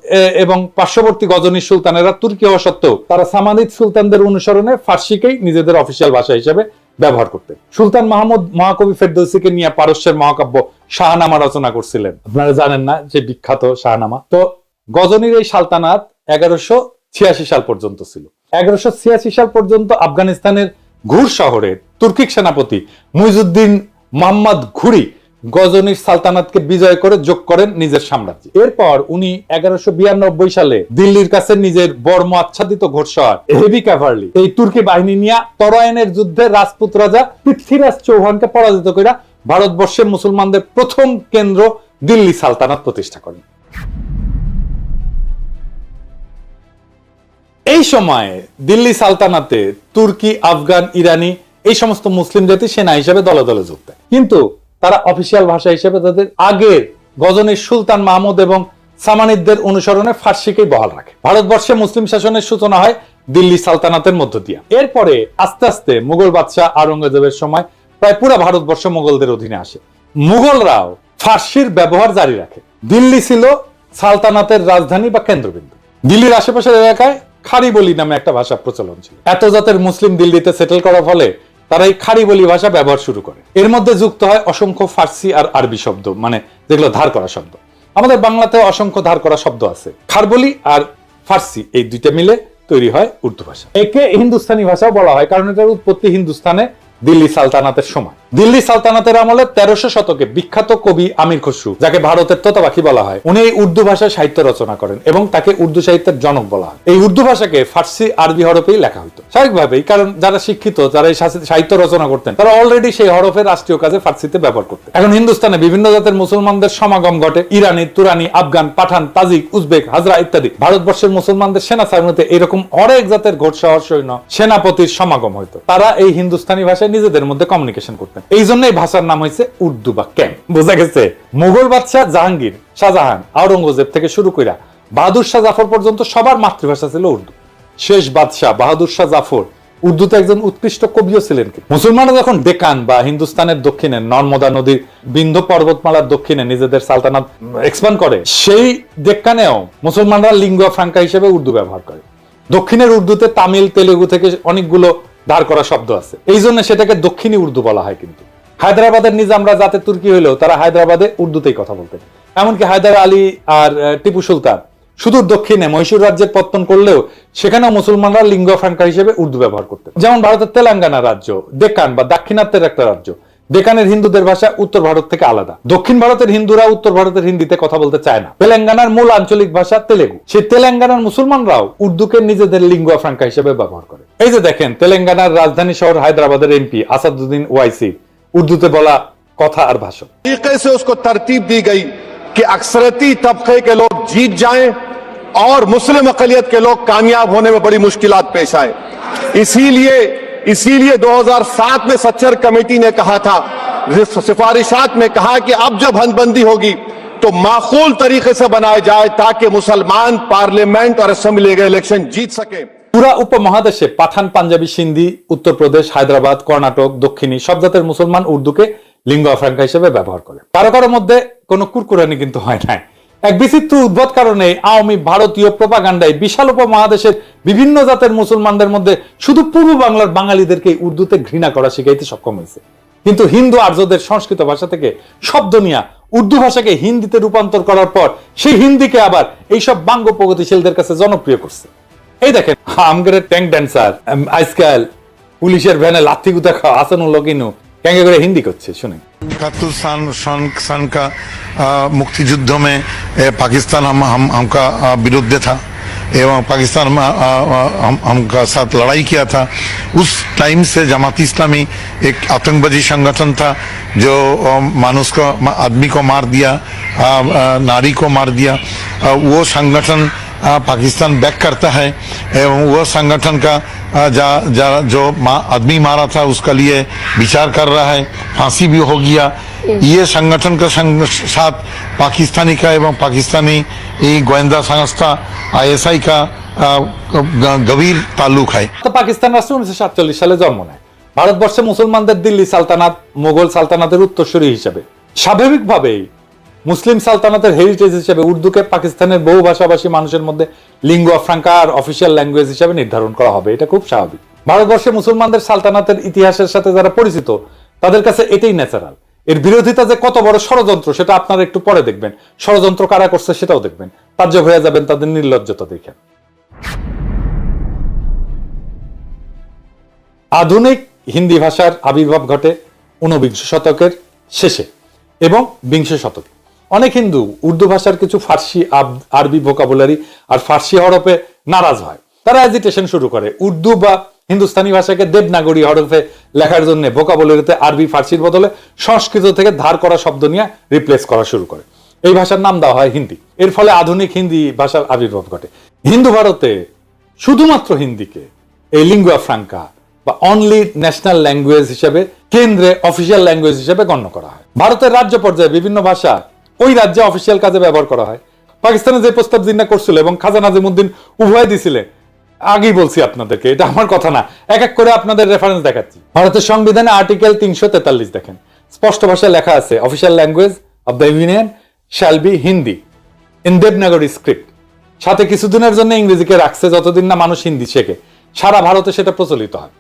এবং পার্শ্ববর্তী গজনির সুলতানেরা তুর্কি হওয়া সত্ত্বেও তারা সামানিদ সুলতানদের অনুসরণে ফার্সিকেই নিজেদের অফিসিয়াল ভাষা হিসেবে ব্যবহার করতেন। সুলতান মাহমুদ মহাকবি ফেরদৌসিকে নিয়ে পারস্যের মহাকাব্য শাহনামা রচনা করছিলেন। আপনারা জানেন না যে বিখ্যাত শাহনামা? তো গজনির এই সালতানাত 1186 সাল পর্যন্ত ছিল। 1186 সাল পর্যন্ত আফগানিস্তানের ঘুর শহরের তুর্কিক সেনাপতি মুইজুদ্দিন মোহাম্মদ ঘুরি গজনির সালতানাতকে বিজয় করে যোগ করেন নিজের সাম্রাজ্যে। এরপর উনি 1192 সালে দিল্লির কাছে নিজের বর্ম আচ্ছাদিত ঘোড়শওয়ার হেভি ক্যাভারলি এই তুর্কি বাহিনী নিয়ে তরাইনের যুদ্ধে রাজপুত রাজা পৃথ্বীরাজ চৌহানকে পরাজিত করে ভারতবর্ষের মুসলমানদের প্রথম কেন্দ্র দিল্লি সালতানাত প্রতিষ্ঠা করেন। এই সময়ে দিল্লি সালতানাতে তুর্কি, আফগান, ইরানি এই সমস্ত মুসলিম জাতি সেনা হিসেবে দলে দলে যোগ দেয়, কিন্তু তারা অফিসিয়াল ভাষা হিসেবে তাদের আগের গজনির সুলতান মাহমুদ এবং সামানিদদের অনুসরণে ফার্সিকেই বহাল রাখে। ভারতবর্ষে মুসলিম শাসনের সূচনা হয় দিল্লি সালতানাতের মধ্য দিয়ে। এরপরে আস্তে আস্তে মুঘল বাদশাহ আওরঙ্গজেবের সময় প্রায় পুরো ভারতবর্ষ মুঘলদের অধীনে আসে। মুঘলরাও ফার্সির ব্যবহার জারি রাখে। দিল্লি ছিল সালতানাতের রাজধানী বা কেন্দ্রবিন্দু। দিল্লির আশেপাশের এলাকায় খারিবলি নামে একটা ভাষা প্রচলন ছিল। এত জাতের মুসলিম দিল্লিতে সেটেল করার ফলে তারা এই খারিবলি ভাষা ব্যবহার শুরু করে। এর মধ্যে যুক্ত হয় অসংখ্য ফার্সি আর আরবি শব্দ, মানে যেগুলো ধার করা শব্দ। আমাদের বাংলাতে অসংখ্য ধার করা শব্দ আছে। খারবলি আর ফার্সি এই দুইটা মিলে তৈরি হয় উর্দু ভাষা। একে হিন্দুস্তানি ভাষাও বলা হয়, কারণ এটার উৎপত্তি হিন্দুস্তানে দিল্লি সালতানাতের সময়। দিল্লি সালতানাতের আমলে 1300 শতকে বিখ্যাত কবি আমির খসরু, যাকে ভারতের তোতাপাখি বলা হয়, উনি এই উর্দু ভাষায় সাহিত্য রচনা করেন এবং তাকে উর্দু সাহিত্যের জনক বলা হয়। এই উর্দু ভাষাকে ফার্সি আরবি হরফেই লেখা হতো স্বাভাবিকভাবেই, কারণ যারা শিক্ষিত, যারা এই সাহিত্য রচনা করতেন, তারা অলরেডি সেই হরফের রাষ্ট্রীয় কাজে ফার্সিতে ব্যবহার করতেন। এখন হিন্দুস্তানে বিভিন্ন জাতের মুসলমানদের সমাগম ঘটে। ইরানি, তুরানি, আফগান, পাঠান, তাজিক, উজবেক, হাজরা ইত্যাদি। ভারতবর্ষের মুসলমানদের সেনা সামরিতে এরকম অনেক জাতের ঘোড়শওয়ার সৈন্য সেনাপতির সমাগম হইতো। তারা এই হিন্দুস্তানি ভাষায় নিজেদের মধ্যে কমিউনিকেশন করতেন। এই জন্য এই ভাষার নাম হয়েছে উর্দু বা ক্যাম্প। বোঝা গেছে? মুঘল বাদশাহ জাহাঙ্গীর, শাহজাহান, আওরঙ্গজেব থেকে শুরু করে বাহাদুর শাহ জাফর পর্যন্ত সবার মাতৃভাষা ছিল উর্দু। শেষ বাদশাহ বাহাদুর শাহ জাফর উর্দুতে একজন উৎকৃষ্ট কবিও ছিলেন। মুসলমানরা যখন ডেকান বা হিন্দুস্তানের দক্ষিণে নর্মদা নদীর বিন্ধ্য পর্বতমালার দক্ষিণে নিজেদের সালতানাত এক্সপ্যান্ড করে, সেই ডেক্কানেও মুসলমানরা লিঙ্গুয়া ফ্রাঙ্কা হিসেবে উর্দু ব্যবহার করে। দক্ষিণের উর্দুতে তামিল, তেলেগু থেকে অনেকগুলো ধার করা শব্দ আছে, এই জন্য সেটাকে দক্ষিণী উর্দু বলা হয়। কিন্তু হায়দ্রাবাদের নিজামরা যাতে তুর্কি হইলেও তারা হায়দ্রাবাদে উর্দুতেই কথা বলতেন। এমনকি হায়দার আলী আর টিপু সুলতান সুদূর দক্ষিণে মহীশূর রাজ্যের পত্তন করলেও সেখানেও মুসলমানরা লিঙ্গুয়া ফ্রাঙ্কা হিসেবে উর্দু ব্যবহার করতেন। যেমন ভারতের তেলেঙ্গানা রাজ্য ডেকান বা দাক্ষিণাত্যের একটা রাজ্য। ডেকানের হিন্দুদের ভাষা উত্তর ভারত থেকে আলাদা। দক্ষিণ ভারতের হিন্দুরা উত্তর ভারতের হিন্দিতে কথা বলতে চায় না। তেলেঙ্গানার মূল আঞ্চলিক ভাষা তেলেগু। সেই তেলেঙ্গানার মুসলমানরাও উর্দুকে নিজেদের লিঙ্গুয়া ফ্রাঙ্কা হিসেবে ব্যবহার করে। এই যে দেখেন, তেলেঙ্গানার রাজধানী শহর হায়দ্রাবাদের এমপি আসাদুদ্দিন ওয়াইসি উর্দুতে বলা কথা আর ভাষণ। तरीके से उसको तरतीब दी गई कि अक्सरती तबके के लोग जीत जाएं और मुस्लिम अकलियत के लोग कामयाब होने में बड़ी मुश्किलात पेश आए। इसीलिए 2007 में सच्चर कमेटी ने कहा था, सिफारिशात में कहा कि अब जब हदबंदी होगी तो माकूल तरीके से बनाया जाए ताकि मुसलमान पार्लियामेंट और असेंबली के इलेक्शन जीत सके। পুরা উপমহাদেশে পাঠান, পাঞ্জাবি, সিন্ধি, উত্তরপ্রদেশ, হায়দ্রাবাদ, কর্ণাটক, দক্ষিণী সব জাতের মুসলমান উর্দুকে লিঙ্গুয়া ফ্রাঙ্কা হিসেবে ব্যবহার করে। কারো কারো মধ্যে কোনো কুরকুরানি কিন্তু হয় নাই। এক বিচিত্র উদ্ভট কারণে আওয়ামী ভারতীয় প্রোপাগান্ডায় বিশাল উপমহাদেশের বিভিন্ন জাতের মুসলমানদের মধ্যে শুধু পূর্ব বাংলার বাঙালিদেরকে উর্দুতে ঘৃণা করা শিখাইতে সক্ষম হয়েছে। কিন্তু হিন্দু আর্যদের সংস্কৃত ভাষা থেকে শব্দ নিয়ে উর্দু ভাষাকে হিন্দিতে রূপান্তর করার পর সেই হিন্দিকে আবার এইসব বাঙ্গ প্রগতিশীলদের কাছে জনপ্রিয় করছে। এই দেখেন, আমগের ট্যাঙ্ক ড্যান্সার আজকাল পুলিশের ভ্যানে লাথি গুতা খাওয়া হাসানুল কিনু ক্যাঙ্গে করে হিন্দি করছে, শুনে। 71 सन का मुक्ति युद्ध में पाकिस्तान हमका विरुद्ध था एवं पाकिस्तान में हमका साथ लड़ाई किया था। उस टाइम से जमाती इस्लामी एक आतंकवादी संगठन था जो मानुष को, आदमी को मार दिया, नारी को मार दिया। वो संगठन पाकिस्तान बैक करता है एवं वो संगठन का जो आदमी मारा था उसका लिए विचार कर रहा है, फांसी भी हो गया। ये संगठन का साथ पाकिस्तानी का एवं पाकिस्तानी गोয়েন্দা संस्था ISI का गভীর ताल्लुक है। তো পাকিস্তান রাষ্ট্র 1947 সালে জন্ম নেয়। ভারতবর্ষে মুসলমানদের দিল্লি সালতানাত মোগল সালতানাতের উত্তরসূরি হিসেবে। স্বাভাবিকভাবেই মুসলিম সালতানাতের হেরিটেজ হিসেবে উর্দুকে পাকিস্তানের বহু ভাষাভাষী মানুষের মধ্যে লিঙ্গুয়া ফ্রাঙ্কা আর অফিসিয়াল ল্যাঙ্গুয়েজ হিসেবে নির্ধারণ করা হবে, এটা খুব স্বাভাবিক। ভারতবর্ষে মুসলমানদের সালতানাতের ইতিহাসের সাথে যারা পরিচিত তাদের কাছে এটাই ন্যাচারাল। এর বিরোধিতা যে কত বড় ষড়যন্ত্র সেটা আপনারা একটু পরে দেখবেন, ষড়যন্ত্র কারা করছে সেটাও দেখবেন, তাজ্জব হয়ে যাবেন তাদের নির্লজ্জতা দেখে। আধুনিক হিন্দি ভাষার আবির্ভাব ঘটে 19 শতকের শেষে এবং 20 শতকে। অনেক হিন্দু উর্দু ভাষার কিছু ফার্সি আরবি ভোকাবুলারি আর ফার্সি হরফে নারাজ হয়। তারা এজিটেশন শুরু করে, উর্দু বা হিন্দুস্তানি ভাষাকে দেবনাগরী হরফে লেখার জন্য ভোকাবুলারিতে আরবি ফার্সির বদলে সংস্কৃত থেকে ধার করা শব্দ নিয়ে রিপ্লেস করা শুরু করে। এই ভাষার নাম দেওয়া হয় হিন্দি। এর ফলে আধুনিক হিন্দি ভাষার আবির্ভাব ঘটে। হিন্দু ভারতে শুধুমাত্র হিন্দিকে এই লিঙ্গুয়া ফ্রাঙ্কা বা অনলি ন্যাশনাল ল্যাঙ্গুয়েজ হিসেবে কেন্দ্রে অফিসিয়াল ল্যাঙ্গুয়েজ হিসেবে গণ্য করা হয়। ভারতের রাজ্য পর্যায়ে বিভিন্ন ভাষা ওই রাজ্যে অফিসিয়াল কাজে ব্যবহার করা হয়। পাকিস্তানে যে প্রস্তাব জিন্না করছিল এবং খাজা নাজিমুদ্দিন উভয় দিছিলেন, আগেই বলছি আপনাদেরকে, এটা আমার কথা না, এক এক করে আপনাদের রেফারেন্স দেখাচ্ছি। ভারতের সংবিধানে আর্টিকেল 343 দেখেন, স্পষ্ট ভাষায় লেখা আছে official language of the union shall be Hindi in Devanagari script. সাথে কিছুদিনের জন্য ইংরেজিকে রাখছে যতদিন না মানুষ হিন্দি শেখে। সারা ভারতে সেটা প্রচলিত হয়।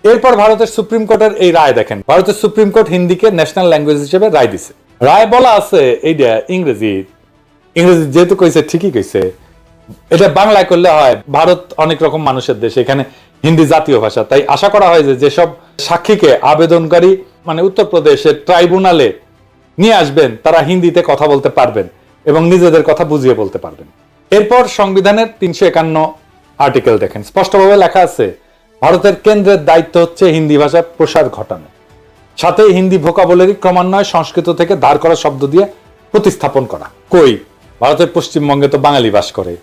এরপর ভারতের সুপ্রিম কোর্টের এই রায় দেখেন, ভারতের সুপ্রিম কোর্ট হিন্দিকে ন্যাশনাল ল্যাঙ্গুয়েজ হিসেবে রায় দিছে। রায় বলা আছে এইটা ইংরেজি যেহেতু কইছে ঠিকই কইছে, এটা বাংলায় করলে হয়। ভারত অনেক রকম মানুষের দেশ, এখানে হিন্দি জাতীয় ভাষা। তাই আশা করা হয় যে যেসব সাক্ষীকে আবেদনকারী মানে উত্তরপ্রদেশের ট্রাইব্যুনালে নিয়ে আসবেন তারা হিন্দিতে কথা বলতে পারবেন এবং নিজেদের কথা বুঝিয়ে বলতে পারবেন। এরপর সংবিধানের 351 আর্টিকেল দেখেন, স্পষ্টভাবে লেখা আছে ভারতের কেন্দ্রের দায়িত্ব হচ্ছে হিন্দি ভাষার প্রসার ঘটানো, সাথে হিন্দি ভোকাবুলারি ক্রমান্বয়ে সংস্কৃত থেকে ধার করা শব্দ দিয়ে প্রতিস্থাপন করা। কই, ভারতের পশ্চিমবঙ্গে তো বাঙালি বাস করে।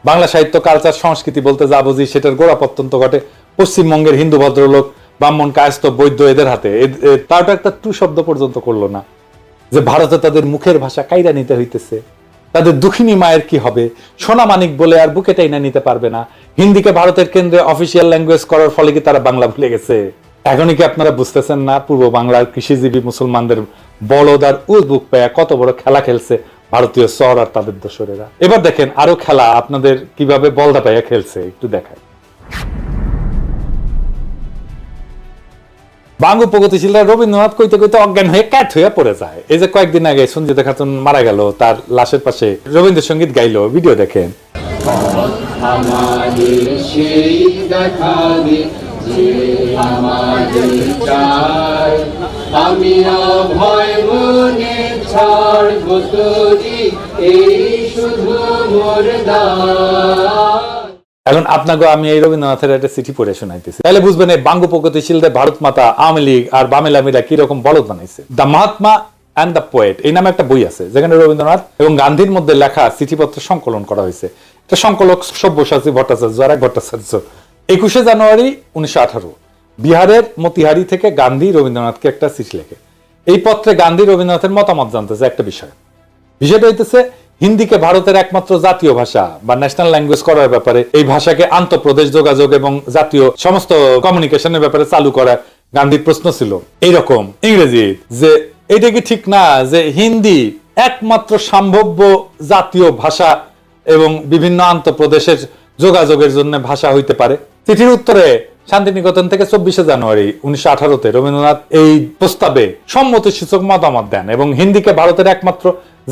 বাংলা সাহিত্য কালচার সংস্কৃতি বলতে যা বুঝি সেটার গোড়াপত্যন্ত ঘটে পশ্চিমবঙ্গের হিন্দু ভদ্রলোক ব্রাহ্মণ কায়স্থ বৈদ্য এদের হাতে। তারটা একটা টু শব্দ পর্যন্ত করলো না যে ভারতে তাদের মুখের ভাষা কাইরা নিতে হইতেছে, তাদের দুঃখিনী মায়ের কি হবে, সোনা মানিক বলে আর বুকে টাইনা নিতে পারবে না। হিন্দিকে ভারতের কেন্দ্রে অফিসিয়াল ল্যাঙ্গুয়েজ করার ফলে কি তারা বাংলা ভুলে গেছে? এখনই কি আপনারা বুঝতেছেন না পূর্ব বাংলার কৃষিজীবী মুসলমানদের বলদ আর উজবুক পেয়া কত বড় খেলা খেলছে ভারতীয় চর আর তাদের দোসরেরা? এবার দেখেন আরো খেলা আপনাদের কিভাবে বলদা পাইয়া খেলছে, একটু দেখায়। বাঙ্গু প্রগতিশীলরা রবীন্দ্রনাথ কইতে কইতে অজ্ঞান হয়ে ক্যাট হয়ে পড়ে যায়। এই যে কয়েকদিন আগে সঞ্জিতা খাতুন মারা গেল, তার লাশের পাশে রবীন্দ্রসঙ্গীত গাইলো, ভিডিও দেখেন। আমাদের সেই দেখা দে যে আমাদের চাই, আমি অভয় মনে ছাড়ব তোরি এই শুধু মোর দায়। এখন আপনাকে আমি এই রবীন্দ্রনাথের একটা চিঠি পড়ে শোনাইতেছি, তাহলে বুঝবেন এই বাঙ্গু প্রগতিশীলদের ভারত মাতা আওয়ামী লীগ আর বামেলামিরা কিরকম বলদ বানাইছে। The Mahatma and the poet এই নামে একটা বই আছে যেখানে রবীন্দ্রনাথ এবং গান্ধীর মধ্যে লেখা চিঠিপত্র সংকলন করা হয়েছে। এটা সংকলক সব্যসাচী ভট্টাচার্য আর এক ভট্টাচার্য। 21 জানুয়ারি 1918 বিহারের মতিহারি থেকে গান্ধী রবীন্দ্রনাথকে একটা চিঠি লেখে। এই পত্রে গান্ধী রবীন্দ্রনাথের মতামত জানতেছে একটা বিষয়টা হইতেছে হিন্দিকে ভারতের একমাত্র জাতীয় ভাষা বা ন্যাশনাল ল্যাঙ্গুয়েজ করার ব্যাপারে, এই ভাষাকে আন্তঃপ্রদেশ যোগাযোগ এবং জাতীয় সমস্ত কমিউনিকেশনের ব্যাপারে চালু করা গান্ধীর প্রশ্ন ছিল এইরকম ইংরেজি, যে এটা কি ঠিক না যে হিন্দি একমাত্র সম্ভাব্য জাতীয় ভাষা এবং বিভিন্ন আন্তঃপ্রদেশের যোগাযোগের জন্য ভাষা হইতে পারে? চিঠির উত্তরে শান্তিনিকেতন থেকে 24 জানুয়ারি 1918 রবীন্দ্রনাথ এই প্রস্তাবে সম্মতিসূচক মতামত দেন এবং হিন্দিকে ভারতের একমাত্র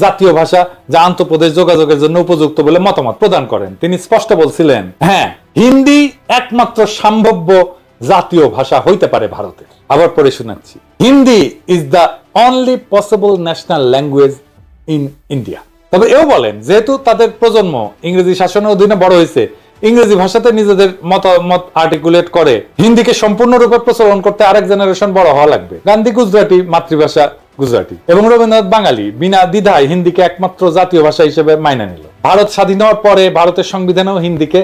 জাতীয় ভাষা যা আন্তঃপ্রদেশ যোগাযোগের জন্য উপযুক্ত বলে মতামত প্রদান করেন। তিনি স্পষ্ট বলছিলেন, হ্যাঁ, হিন্দি একমাত্র সম্ভাব্য জাতীয় ভাষা হইতে পারে ভারতের। আবার পড়ে শোনাচ্ছি, Hindi is the only possible national language in India. তবে এও বলেন যেহেতু তাদের প্রজন্ম ইংরেজি শাসনের অধীনে বড় হয়েছে, ইংরেজি ভাষাতে নিজেদের মতামত আর্টিকুলেট করে হিন্দিকে সম্পূর্ণরূপে প্রচলন করতে আরেক জেনারেশন বড় হওয়া লাগবে। গান্ধী গুজরাটি, মাতৃভাষা গুজরাটি, এবং রবীন্দ্রনাথ বাঙালি, বিনা দ্বিধায় হিন্দিকে একমাত্র জাতীয় ভাষা হিসেবে মাইনে নিল। ভারত স্বাধীন হওয়ার পরে ভারতের সংবিধানেও হিন্দিকে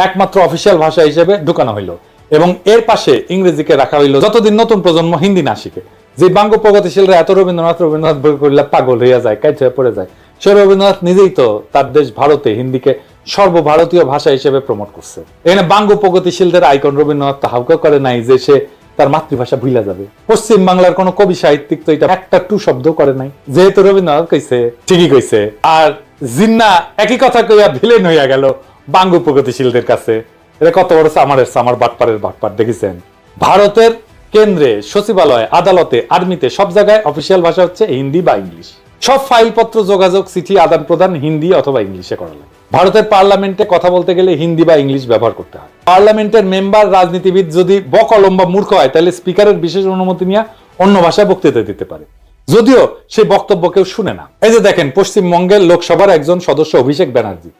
একমাত্র অফিসিয়াল ভাষা হিসেবে ঢুকানো হইল। এবং এর পাশে ইংরেজিকে রাখা হইল যতদিন নতুন প্রজন্ম হিন্দি না শিখে। যে বাঙ্গ প্রগতিশীলরা এত রবীন্দ্রনাথ বই করলে পাগল হইয়া যায়, কাইট হয়ে পড়ে যায়, সে রবীন্দ্রনাথ নিজেই তো তার দেশ ভারতে হিন্দিকে সর্বভারতীয় ভাষা হিসেবে প্রমোট করছে। এখানে বাঙ্গ প্রগতিশীলদের আইকন রবীন্দ্রনাথ তো হাউকা করে নাই যে সে তার মাতৃভাষা ভুলা যাবে। পশ্চিম বাংলার কোন কবি সাহিত্যিক তো এটা একটা টু শব্দ করে নাই, যেহেতু রবীন্দ্রনাথ কইছে ঠিকই কইছে। আর জিন্না একই কথা কইয়া ভিলেন হইয়া গেল বাঙ্গ প্রগতিশীলদের কাছে। এটা কত বড় সামার বাটপারের বাটপার দেখেছেন। ভারতের কেন্দ্রে, সচিবালয়, আদালতে, আর্মিতে সব জায়গায় অফিসিয়াল ভাষা হচ্ছে হিন্দি বা ইংলিশ। সব ফাইলপত্র, যোগাযোগ, চিঠি আদান প্রদান হিন্দি অথবা ইংলিশে করা লাগে। ভারতের পার্লামেন্টে কথা বলতে গেলে হিন্দি বা ইংলিশ ব্যবহার করতে হয়। পার্লামেন্টের মেম্বার, রাজনীতিবিদ যদি বকলম বা মূর্খ হয় তাহলে স্পিকারের বিশেষ অনুমতি নিয়ে অন্য ভাষায় বক্তৃতা দিতে পারে, যদিও সেই বক্তব্য কেউ শুনে না। এই যে দেখেন, পশ্চিমবঙ্গের লোকসভার একজন সদস্য অভিষেক ব্যানার্জি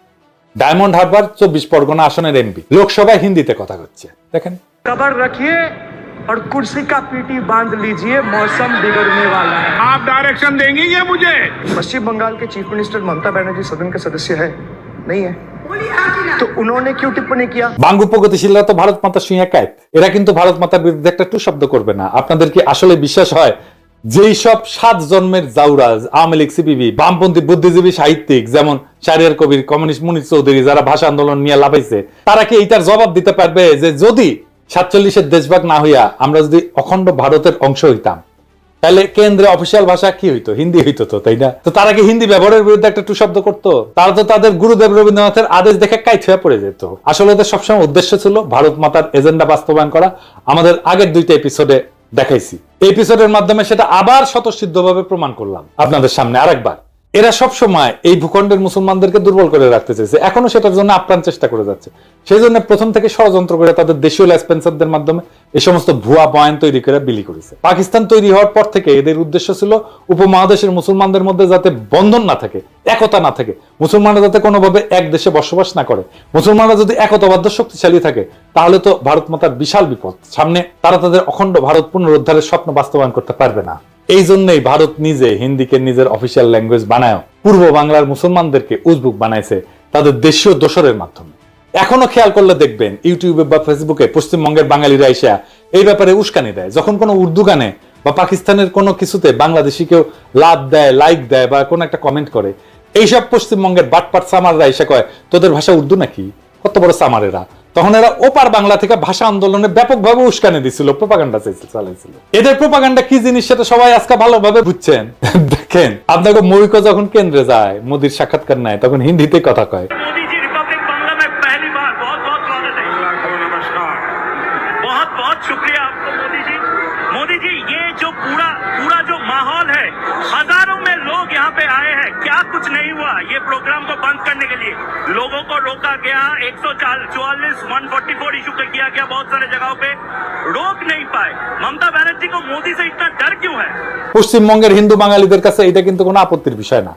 ডায়মন্ড হারবার 24 পরগনা আসনের এমপি, লোকসভায় হিন্দিতে কথা হচ্ছে। দেখেন, कबर रखिए और कुर्सी का पीटी बांध लीजिए, मौसम बिगड़ने वाला है। आप डायरेक्शन देंगी ये मुझे? पश्चिम बंगाल के चीफ मिनिस्टर ममता बनर्जी सदन के सदस्य है नहीं है, तो उन्होंने क्यों टिप्पणी किया? বাঙ্গু প্রগতিশীলরা তো ভারত মাতা শুইয়া কায়েত, এরা কিন্তু ভারত মাতার বিরুদ্ধে একটা টু শব্দ করবে না। আপনাদের কি আসলে বিশ্বাস হয় যেই সব 7 জন্মের জাউরাজ, আওয়ামী লীগ, সিপিবি, বামপন্থী বুদ্ধিজীবী সাহিত্যিক যেমন শাহরিয়ার কবির, কমিউনিস্ট মুনির চৌধুরী, যারা ভাষা আন্দোলন নিয়ে লাফাইছে, তারা কি এইটার জবাব দিতে পারবে যে যদি 47-এর দেশভাগ না হইয়া আমরা যদি অখণ্ড ভারতের অংশ হইতাম তাহলে কেন্দ্রে অফিসিয়াল ভাষা কি হইতো? হিন্দি হইতো তো, তাই না? তো তারা কি হিন্দি ব্যবহারের বিরুদ্ধে একটা টু শব্দ করতো? তারা তো তাদের গুরুদেব রবীন্দ্রনাথের আদেশ দেখে কাইট হয়ে পড়ে যেত। আসলে ওদের সবসময় উদ্দেশ্য ছিল ভারত মাতার এজেন্ডা বাস্তবায়ন করা। আমাদের আগের 2টা এপিসোডে দেখাইছি, এই এপিসোডের মাধ্যমে সেটা আবার স্বতঃসিদ্ধভাবে প্রমাণ করলাম আপনাদের সামনে আরেকবার। এরা সব সময় এই ভূখণ্ডের মুসলমানদেরকে দুর্বল করে রাখতে চাইছে, এখনো সেটার জন্য আপ্রাণ চেষ্টা করে যাচ্ছে। সেই জন্য প্রথম থেকে ষড়যন্ত্র করে তাদের দেশীয় লেসপেন্সারদের মাধ্যমে এই সমস্ত ভুয়া বয়ান তৈরি করে বিলি করেছে। পাকিস্তান তৈরি হওয়ার পর থেকে এদের উদ্দেশ্য ছিল উপমহাদেশের মুসলমানদের মধ্যে যাতে বন্ধন না থাকে, একতা না থাকে, মুসলমানরা যাতে কোনোভাবে এক দেশে বসবাস না করে। মুসলমানরা যদি একতাবদ্ধ শক্তিশালী থাকে তাহলে তো ভারত মাতার বিশাল বিপদ সামনে, তারা তাদের অখণ্ড ভারত পুনরুদ্ধারের স্বপ্ন বাস্তবায়ন করতে পারবে না। এই জন্যই ভারত নিজে হিন্দিকে নিজের অফিসিয়াল ল্যাঙ্গুয়েজ বানায় পূর্ব বাংলার মুসলমানদেরকে উজবুক বানাইছে তাদের দেশীয় দোসরের মাধ্যমে। এখনো খেয়াল করলে দেখবেন ইউটিউবে বা ফেসবুকে পশ্চিমবঙ্গের বাঙালিরা এসে এই ব্যাপারে উস্কানি দেয়। যখন কোনো উর্দু গানে বা পাকিস্তানের কোনো কিছুতে বাংলাদেশি কেউ লাভ দেয়, লাইক দেয় বা কোনো একটা কমেন্ট করে, এইসব পশ্চিমবঙ্গের বাটপাট সামাররা এসে কয় তোদের ভাষা উর্দু নাকি? কত বড় সামারেরা! তখন এরা ওপার বাংলা থেকে ভাষা আন্দোলনে ব্যাপকভাবে উস্কানি দিছিল, প্রোপাগান্ডা চালাইছিল। এদের প্রোপাগান্ডা কি জিনিস সেটা সবাই আজকে ভালোভাবে বুঝছেন। দেখেন, আপনাকে মৌলিক যখন কেন্দ্রে যায়, মোদির সাক্ষাৎকার নেয়, তখন হিন্দিতে কথা কয়। मोदी जी रिपब्लिक बांग्ला में पहली बार, बहुत बहुत स्वागत है। नमस्कार, बहुत बहुत शुक्रिया आपको मोदी जी। मोदी जी, ये जो पूरा जो माहौल है, हजारों में लोग यहाँ पे आए हैं, क्या कुछ नहीं हुआ? ये प्रोग्राम को बंद करने के लिए लोगों को रोका गया, 144, 144 इशू कर किया गया, बहुत सारे जगहों पे रोक नहीं पाए। ममता बनर्जी को मोदी से इतना डर क्यों है? পশ্চিমবঙ্গের হিন্দু বাঙালিদের কাছে এটা কিন্তু কোনো আপত্তির বিষয় না,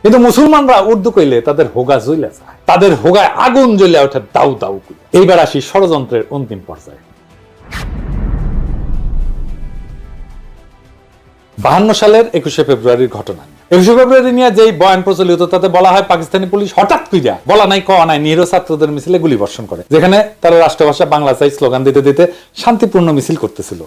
কিন্তু মুসলমানরা উর্দু কইলে তাদের হোগা জ্বলে যায়, তাদের হোগায় আগুন জ্বলে ওঠে দাউ দাউ করে। এইবার আসি ষড়যন্ত্রের অন্তিম পর্যায়ে। 52 সালের 21শে ফেব্রুয়ারির ঘটনা। 21শে ফেব্রুয়ারি নিয়ে যেই বয়ান প্রচলিত তাতে বলা হয় পাকিস্তানি পুলিশ হঠাৎ কইরা বলা নাই কওয়া নাই নিরীহ ছাত্রদের মিছিলে গুলি বর্ষণ করে, যেখানে তারা রাষ্ট্রভাষা বাংলা চাই স্লোগান দিতে দিতে শান্তিপূর্ণ মিছিল করতেছিল।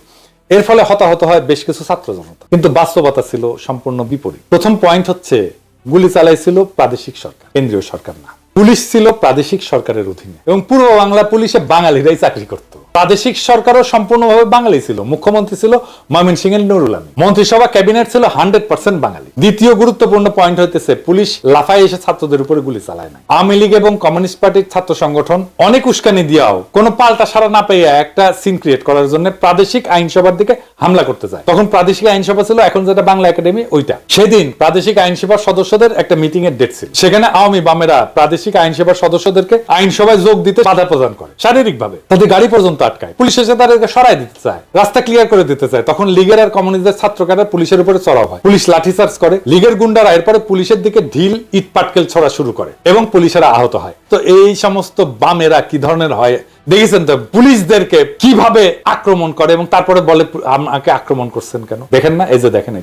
এর ফলে হতাহত হয় বেশ কিছু ছাত্র জনতা, কিন্তু বাস্তবতা ছিল সম্পূর্ণ বিপরীত। প্রথম পয়েন্ট হচ্ছে, গুলি চালাইছিল প্রাদেশিক সরকার, কেন্দ্রীয় সরকার না। পুলিশ ছিল প্রাদেশিক সরকারের অধীনে এবং পূর্ব বাংলা পুলিশে বাঙালিরাই চাকরি করত। প্রাদেশিক সরকারও সম্পূর্ণভাবে বাঙালি ছিল। মুখ্যমন্ত্রী ছিল ময়মনসিংহের নুরুল আমিন, মন্ত্রিসভা ক্যাবিনেট ছিল 100% বাঙালি। দ্বিতীয় গুরুত্বপূর্ণ পয়েন্ট হইতেছে, পুলিশ লাফায় এসে ছাত্রদের উপরে গুলি চালায় না। আওয়ামী লীগ এবং কমিউনিস্ট পার্টির ছাত্র সংগঠন অনেক উস্কানি দিয়াও কোনো পাল্টা সারা না পেয়ে একটা সিন ক্রিয়েট করার জন্য প্রাদেশিক আইনসভার দিকে হামলা করতে যায়। তখন প্রাদেশিক আইনসভা ছিল এখন যেটা বাংলা একাডেমি, ওইটা। সেদিন প্রাদেশিক আইনসভার সদস্যদের একটা মিটিং এর ডেট ছিল, সেখানে আওয়ামী বামেরা প্রাদেশিক আইনসভার সদস্যদেরকে আইনসভায় যোগ দিতে বাধা প্রদান করে শারীরিকভাবে, তাদের গাড়ি পর্যন্ত আটকায়। পুলিশ এসে তাদেরকে সরাই দিতে চায়, রাস্তা ক্লিয়ার করে দিতে চায়। তখন লীগের আর কমিউনিস্টদের ছাত্রকারা পুলিশের উপরে চড়াও হয়, পুলিশ লাঠিচার্জ করে। লীগের গুন্ডারা এরপরে পুলিশের দিকে ঢিল ইট পাটকেল ছড়া শুরু করে এবং পুলিশেরা আহত হয়। তো এই সমস্ত বামেরা কি ধরনের হয় দেখেছেন তো, পুলিশদেরকে কিভাবে আক্রমণ করে এবং তারপরে বলে আমাকে আক্রমণ করছেন কেন, দেখেন না? এই যে দেখেন,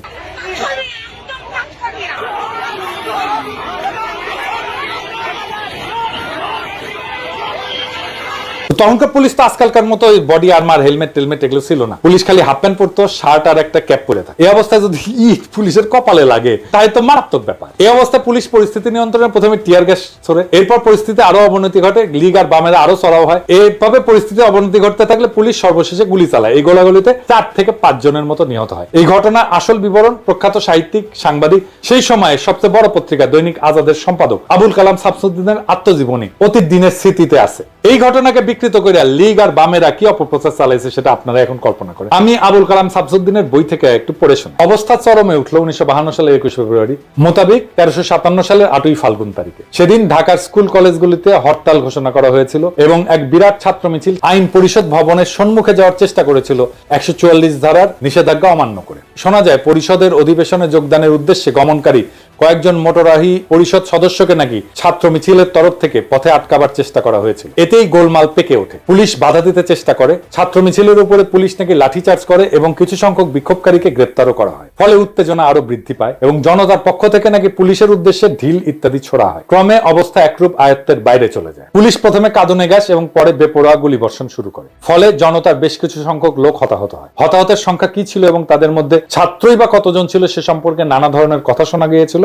তখনকার পুলিশ তো আজকালকার মতো বডি আর্মার হেলমেট টেলমেট এগুলো ছিল না। পুলিশ খালি হাফ প্যান্ট পরতো, শার্ট আর একটা ক্যাপ পরে থাকে। এই অবস্থায় যদি ইট পুলিশের কপালে লাগে তাই তো মারাত্মক ব্যাপার। এই অবস্থায় পুলিশ পরিস্থিতি নিয়ন্ত্রণে প্রথমে টিয়ার গ্যাস ছোড়ে, এরপর পরিস্থিতি আরো অবনতি ঘটে, লীগ আর বামেরা আরো চড়াও হয়। এইভাবে পরিস্থিতি অবনতি ঘটতে থাকলে পুলিশ সর্বশেষে গুলি চালায়। এই গোলাগুলিতে 4 থেকে 5 জনের মতো নিহত হয়। এই ঘটনার আসল বিবরণ প্রখ্যাত সাহিত্যিক, সাংবাদিক, সেই সময়ে সবচেয়ে বড় পত্রিকা দৈনিক আজাদের সম্পাদক আবুল কালাম শামসুদ্দিনের আত্মজীবনী অতীত দিনের স্মৃতিতে আছে। এই ঘটনাকে বিকৃত করে লীগ আর বামেরা কি অপপ্রচার চালাইছে সেটা আপনারা এখন কল্পনা করেন। আমি আবুল কালাম শামসুদ্দিনের বই থেকে একটু পড়ে শুনি। অবস্থা চরমে উঠল 1952 সালের 21 ফেব্রুয়ারি মোতাবেক 1357 সালের 8ই ফাল্গুন তারিখে। সেদিন ঢাকার স্কুল কলেজগুলিতে হরতাল ঘোষণা করা হয়েছিল এবং এক বিরাট ছাত্র মিছিল আইন পরিষদ ভবনের সম্মুখে যাওয়ার চেষ্টা করেছিল 144 ধারার নিষেধাজ্ঞা অমান্য করে। শোনা যায় পরিষদের অধিবেশনে যোগদানের উদ্দেশ্যে গমনকারী কয়েকজন মোটরাহি পরিষদ সদস্যকে নাকি ছাত্র মিছিলের তরফ থেকে পথে আটকাবার চেষ্টা করা হয়েছিল। এতেই গোলমাল পেকে ওঠে। পুলিশ বাধা দিতে চেষ্টা করে, ছাত্র মিছিলের উপরে পুলিশ নাকি লাঠিচার্জ করে এবং কিছু সংখ্যক বিক্ষোভকারীকে গ্রেপ্তারও করা হয়। ফলে উত্তেজনা আরো বৃদ্ধি পায় এবং জনতার পক্ষ থেকে নাকি পুলিশের উদ্দেশ্যে ঢিল ইত্যাদি ছোড়া হয়। ক্রমে অবস্থা একরূপ আয়ত্তের বাইরে চলে যায়। পুলিশ প্রথমে কাঁদনে গ্যাস এবং পরে বেপরোয়া গুলি বর্ষণ শুরু করে। ফলে জনতার বেশ কিছু সংখ্যক লোক হতাহত হয়। হতাহতের সংখ্যা কি ছিল এবং তাদের মধ্যে ছাত্রই বা কতজন ছিল সে সম্পর্কে নানা ধরনের কথা শোনা গিয়েছিল।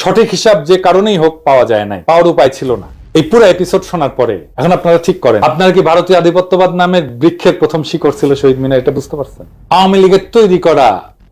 সঠিক হিসাব যে কারণেই হোক পাওয়া যায় নাই, পাওয়ার উপায় ছিল না। এই পুরো এপিসোড শোনার পরে এখন আপনারা ঠিক করেন, আপনারা কি ভারতীয় আধিপত্যবাদ নামের বৃক্ষের প্রথম শিকড় ছিল শহীদ মিনার, এটা বুঝতে পারছেন? আওয়ামী লীগের তৈরি করা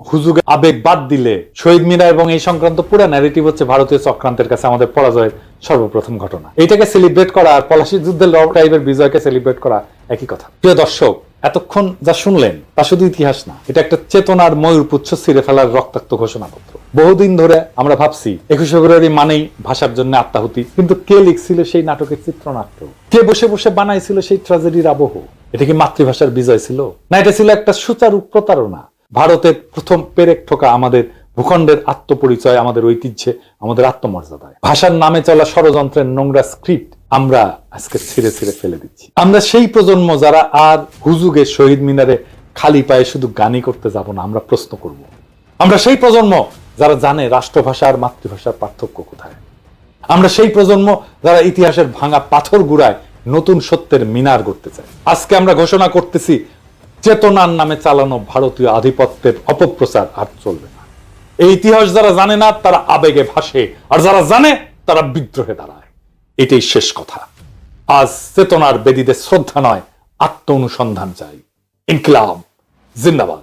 হুজুগে আবেগ বাদ দিলে শহীদ মিনার এবং এই সংক্রান্ত পুরো ন্যারেটিভ হচ্ছে ভারতীয় চক্রান্তের কাছে আমাদের পরাজয়ের সর্বপ্রথম ঘটনা। এটাকে সেলিব্রেট করা আর পলাশী যুদ্ধের লর্ড টাইপের বিজয়কে সেলিব্রেট করা একই কথা। প্রিয় দর্শক, এতক্ষণ যা শুনলেন তা শুধু ইতিহাস না, এটা একটা চেতনার ময়ূরপুচ্ছ ছিঁড়ে ফেলার রক্তাক্ত ঘোষণাপত্র। বহুদিন ধরে আমরা ভাবছি 21 ফেব্রুয়ারি মানেই ভাষার জন্য আত্মাহুতি, কিন্তু কে লিখছিল সেই নাটকের চিত্রনাট্য? কে বসে বসে বানাইছিল সেই ট্র্যাজেডির আবহ? এটা কি মাতৃভাষার বিজয় ছিল, না এটা ছিল একটা সুচারু প্রতারণা? ভারতের প্রথম পেরেক ঠোকা আমাদের ভূখণ্ডের আত্মপরিচয়, আমাদের ঐতিহ্যে, আমাদের আত্মমর্যাদায়। ভাষার নামে চলা ষড়যন্ত্রের নোংরা স্ক্রিপ্ট আমরা আজকে ছিঁড়ে ছিঁড়ে ফেলে দিচ্ছি। আমরা সেই প্রজন্ম যারা আর হুজুগে শহীদ মিনারে খালি পায়ে শুধু গানই করতে যাব না, আমরা প্রশ্ন করব। আমরা সেই প্রজন্ম যারা জানে রাষ্ট্রভাষা আর মাতৃভাষার পার্থক্য কোথায়। আমরা সেই প্রজন্ম যারা ইতিহাসের ভাঙা পাথর গুড়ায় নতুন সত্যের মিনার গড়তে চায়। আজকে আমরা ঘোষণা করতেছি, চেতনার নামে চালানো ভারতীয় আধিপত্যের অপপ্রচার আর চলবে না। এই ইতিহাস যারা জানে না তারা আবেগে ভাসে, আর যারা জানে তারা বিদ্রোহে দাঁড়ায়। এটাই শেষ কথা। আজ চেতনার বেদীদের শ্রদ্ধা নয়, আত্ম অনুসন্ধান চাই। ইনকিলাব জিন্দাবাদ।